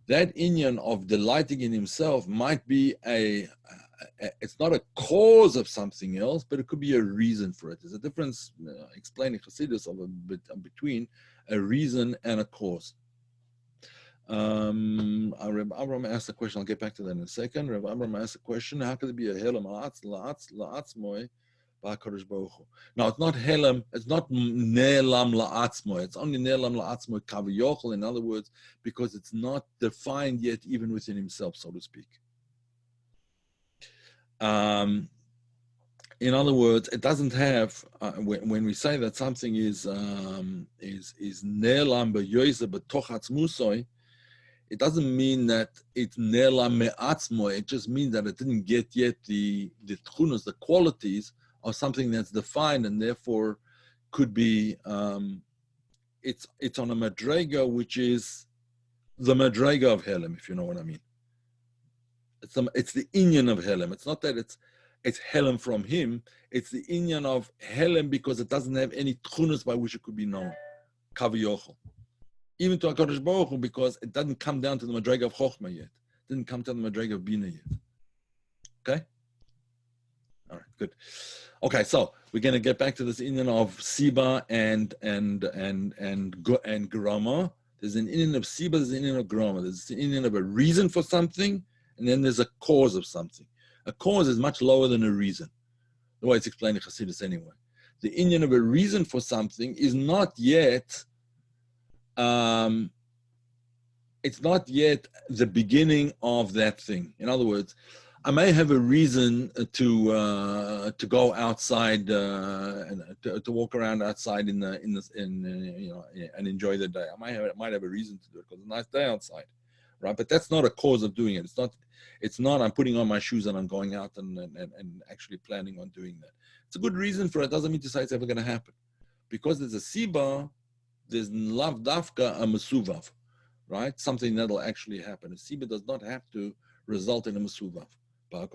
That inyan of delighting in himself might be it's not a cause of something else, but it could be a reason for it. There's a difference, explaining Chassidus between a reason and a cause. Reb Avram asked a question, I'll get back to that in a second. Reb Avram asked a question, how could it be a helam la'atzmoi ba'akadosh baruch hu? No, it's not helam, it's not ne'elam la'atzmoi, it's only ne'elam la'atzmoi kaviyochel, in other words, because it's not defined yet even within himself, so to speak. In other words, it doesn't have, when we say that something is ne'elam b'yoyze b'toch atzmusoi, it doesn't mean that it's ne'elam me'atzmoi, it just means that it didn't get yet the tchunas, the qualities of something that's defined, and therefore could be it's on a madrega which is the madrega of Helem, if you know what I mean. It's the inyan of Helem. It's not that it's Helem from him. It's the inyan of Helem because it doesn't have any tchunas by which it could be known. Kaviyochel. Even to HaKadosh Baruch Hu, because it doesn't come down to the madrega of Chochmah yet. It didn't come to the madrega of Bina yet. Okay? All right, good. Okay, so we're going to get back to this inyan of Siba and Grama. There's an inyan of Siba, there's an inyan of Grama. There's an inyan of a reason for something, and then there's a cause of something. A cause is much lower than a reason. The way it's explained in Chassidus anyway. The inyan of a reason for something is not yet, it's not yet the beginning of that thing. In other words, I may have a reason to go outside and to walk around outside and enjoy the day. I might have a reason to do it because it's a nice day outside, right? But that's not a cause of doing it. It's not. I'm putting on my shoes and I'm going out and actually planning on doing that. It's a good reason for it. Doesn't mean to say it's ever going to happen, because there's a siba. There's lav dafka a mesuvav, right? Something that'll actually happen. A siba does not have to result in a mesuvav. A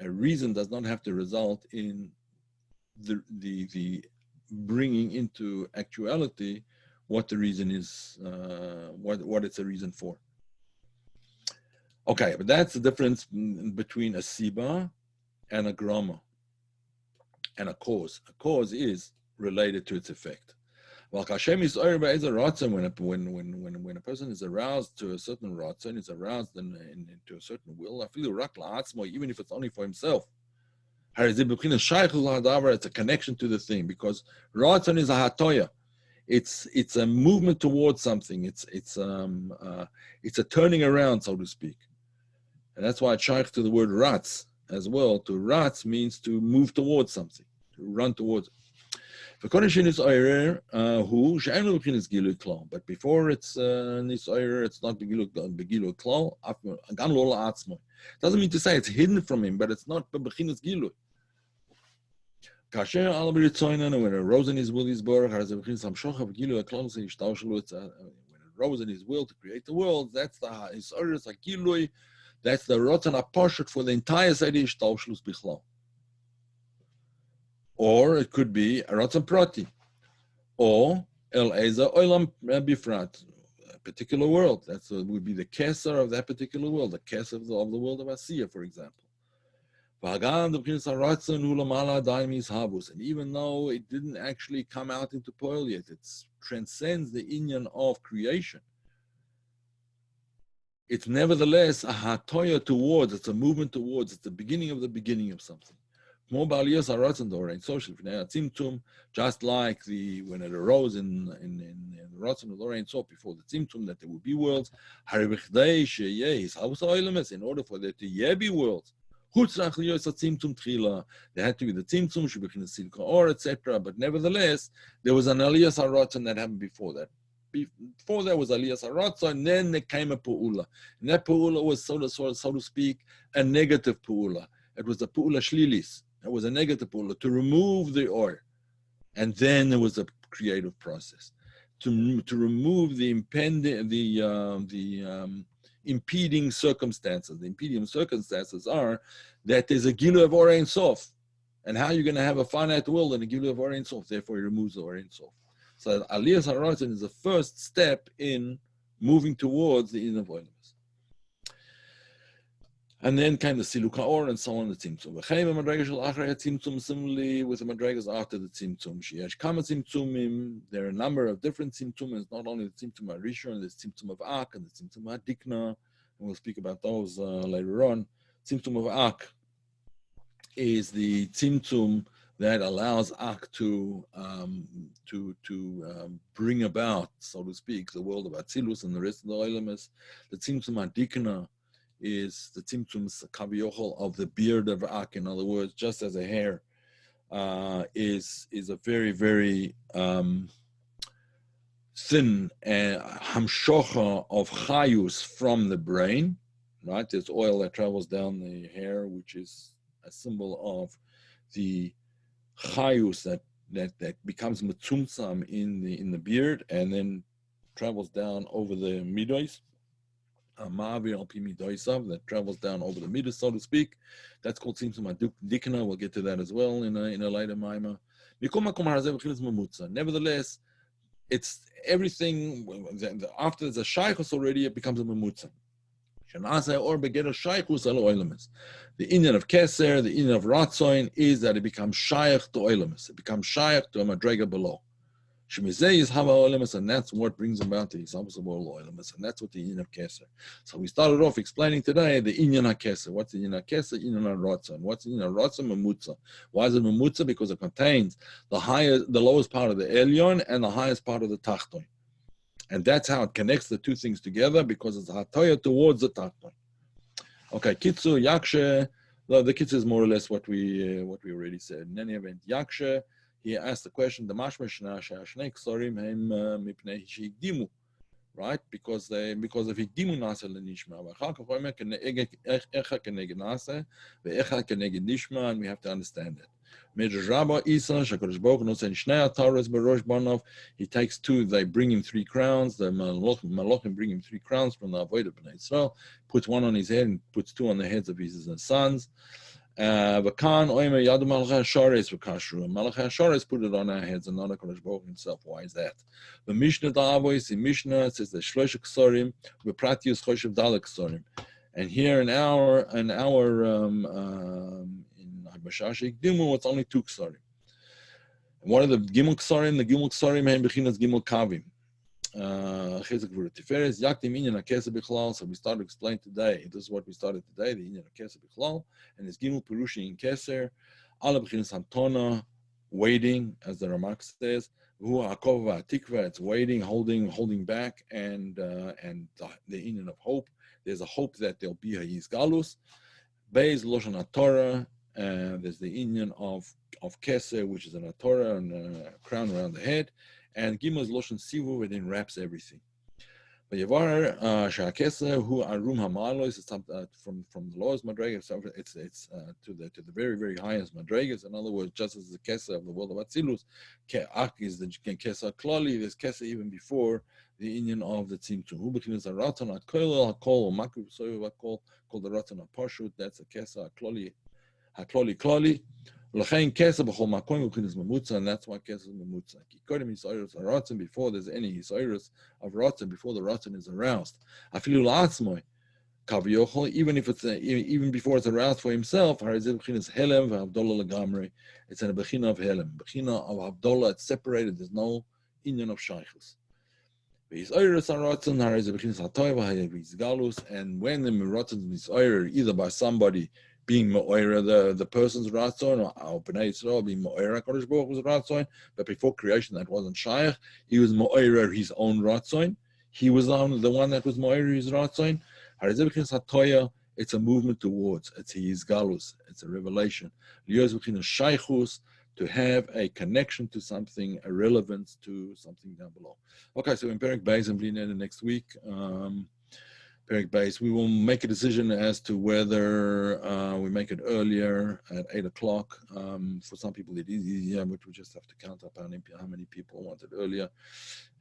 reason does not have to result in the bringing into actuality what the reason is, what it's a reason for. Okay, but that's the difference between a siba and a grama and a cause. A cause is related to its effect. When a person is aroused to a certain ratzon, is aroused into a certain will, even if it's only for himself. It's a connection to the thing, because ratzon is a hatoya. It's a movement towards something. It's a turning around, so to speak. And that's why it's shaykh to the word ratz. as well. To ratz means to move towards something, to run towards it. But before it's nisoyer, it's not begilu klal. Doesn't mean to say it's hidden from him, but it's not bechinas gilu. Kasher al b'ritzoinen, when it arose in his will, his borach, when it rose in his will to create the world, that's the his orders akilui. That's the rotan aposhet for the entire Seder Ishtalshlus Bichlal. Or it could be a rotan prati, or el eza olam bifrat, a particular world. That would be the keser of that particular world, the keser of the world of Asiya, for example. And even though it didn't actually come out into poil yet, it transcends the inyan of creation. It's nevertheless a hatoya towards, it's a movement towards, it's the beginning of something. Just like when it arose in the Ratzon of Lorein Sof before the Tzimtzum, that there would be worlds, in order for there to be worlds, there had to be the Tzimtzum, etc. But nevertheless, there was an Aliyas HaRatzon that happened before that. Before there was Aliyas HaRatzon, and then there came a Pu'ula. And that Pu'ula was, so to speak, a negative Pu'ula. It was a Pu'ula Shlilis. It was a negative Pu'ula, to remove the Or. And then there was a creative process. To remove the impeding circumstances. The impeding circumstances are that there's a Gilu of Or Ein Sof. And how you're going to have a finite world and a Gilu of Or Ein Sof. Therefore, he removes the Or Ein Sof. So Aliyas HaRatzon is the first step in moving towards the inner volumes. And then came the Siluka Or and so on, the Tzimtzum. Similarly with the Madregas after the Tzimtzum. There are a number of different Tzimtzum. It's not only the Tzimtzum HaRishon, there's Tzimtzum of Ak and the Tzimtzum HaDikna. And we'll speak about those later on. Tzimtzum of Ak is the Tzimtzum that allows Ak to bring about, so to speak, the world of Atzilus and the rest of the Olamas. The Tzimtzum HaDikna is the Tzimtzum Kaviyochol of the beard of Ak. In other words, just as a hair is a very, very thin hamshocha of chayus from the brain, right? There's oil that travels down the hair, which is a symbol of the chayus that becomes metzumtzam in the beard and then travels down over the midos. That travels down over the midas, so to speak. That's called Tzimtzum HaDikna. We'll get to that as well in a later maimah. Nevertheless, it's everything. After there's a shaykhus already, it becomes a memutza. The inyan of keser, the inyan of ratzoin is that it becomes shaykh to oilamis. It becomes shaykh to a madrega below. Shemizeh is hava oilamis, and that's what brings about the examples of all oilamis, and that's what the inyan of keser. So we started off explaining today the inyan of keser. What's the inyan of keser? Inyan of ratzon. What's the inyan of ratzon? Memutza. Why is it memutza? Because it contains the lowest part of the elyon and the highest part of the tachton. And that's how it connects the two things together, because it's hatoya towards the tachton. Okay, kitzu yakshe. The kitzu is more or less what we already said. In any event, yakshe. He asked the question, the mashmashna shnei ksorim hem mipnei shigdimu, right? Because of higdimu nasa lenishma. V'achar kach omer echa keneged nasa ve'echa keneged nishma, and we have to understand that. Medrash Rabbah Isa Shakadosh Baruch Hu Nosen Shnei Ataros Barosh Banov. He takes two. They bring him 3 crowns. The Malachim bring him 3 crowns from the Avodah Bnei Yisrael. Puts one on his head and puts 2 on the heads of his sons. V'kan Oimer Yadu Malach HaShares V'kashru. Malach HaShares put it on our heads and not HaKadosh Baruch Hu himself. Why is that? The Mishnah Da'avois in Mishnah says the Shlosh Ksorim V'Pratius Choshev Dalek Ksorim. And here in our it's only 2 ksarim. What are the gimel ksarim? The gimel ksarim hem bechinas gimel kavim. Chezek v'ur tiferes yaktim inyan hakesed bichlal. So we started to explain today. This is what we started today. The inyan hakesed bichlal, and it's gimel perushi in keser. Ala bechinas hantona, waiting, as the Ramak says. V'hu hakov v'atikva. It's waiting, holding back, and the inyan of hope. There's a hope that there'll be a yizgalus. Beis Loshan HaTorah, there's the union of Keser, which is an Torah and a crown around the head, and Gimel is Loshan Sivu, where it enwraps everything. But Yavar Sha'Keser who Arum Hamalos is from the lowest madrigas, so it's to the very very highest madrigas. In other words, just as the Keser of the world of Atzilus, Ak is the Keser Klali. There's Keser even before the union of the Tzimtzum. Who becomes a Ratan HaKol or Makub Soyev HaKol, called the Ratan HaPashut. That's a Keser Klali. L'chein Keser b'chol makom u'chinas memutza, and that's why Keser is memutza. Ki kodem hisoyrus haratzon, before there's any hisoyrus of ratzon, before the ratzon is aroused. Afilu la'atzmoi kavyochol, even before it's aroused for himself. Harizel b'chinas helem v'havdola legamrei. It's in a bechina of helem, bechina of havdola. It's separated. There's no inyan of shaychus. V'hisoyrus haratzon harizel b'chinas hatoy v'hayavizgalus, and when the ratzon is hisoyer either by somebody being Ma'oira, the person's Ratzon, or B'nai Yisrael being Ma'oira, Kodesh Baruch was Ratzon, but before creation that wasn't Shaykh. He was Ma'oira his own Ratzon. He was the one that was Ma'oira his Ratzon. It's a movement towards, it's a Yizgalus, it's a revelation. To have a connection to something, a relevance to something down below. Okay, so in Perek Beis and Blina next week, Perek Beis, we will make a decision as to whether we make it earlier at 8 o'clock. For some people it is easier, but we just have to count up how many people want it earlier,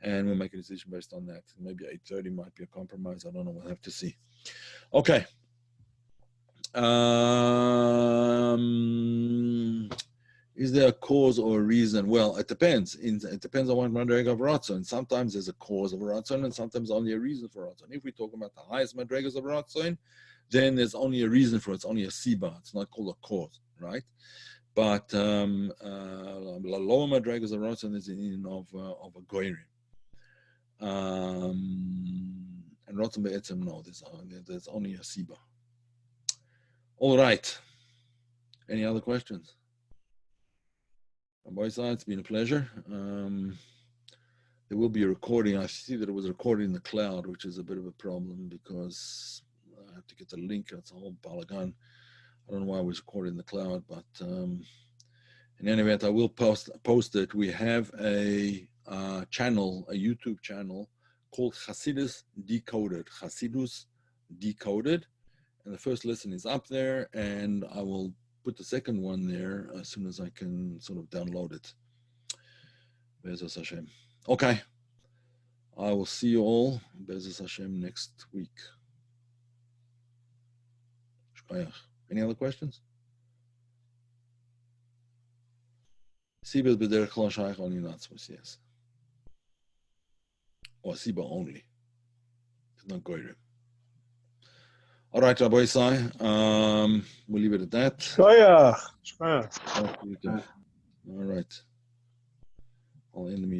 and we'll make a decision based on that. Maybe 8:30 might be a compromise. I don't know. We'll have to see. Okay. Is there a cause or a reason? Well, it depends. It depends on what madrega of ratzon. Sometimes there's a cause of ratzon, and sometimes only a reason for ratzon. If we talk about the highest madregas of ratzon, then there's only a reason for it. It's only a siba. It's not called a cause, right? But lower madregas of ratzon is in of a goyrim. And ratzon be'etzem, no, there's only a siba. All right. Any other questions? On my side, it's been a pleasure. There will be a recording. I see that it was recorded in the cloud, which is a bit of a problem because I have to get the link. It's a whole balagan. I don't know why it was recorded in the cloud, but in any event, I will post it. We have a channel, a YouTube channel called Hasidus Decoded. Hasidus Decoded. And the first lesson is up there, and I will put the second one there as soon as I can sort of download it. Be'ezus Hashem. Okay. I will see you all, Be'ezus Hashem, next week. Any other questions? Siba is b'derech kol shaykh only natzvos, yes. Or Siba only. It's not goyrim. All right, Rabbi Isai, we'll leave it at that. Shkoyach. All right. I'll end the meeting.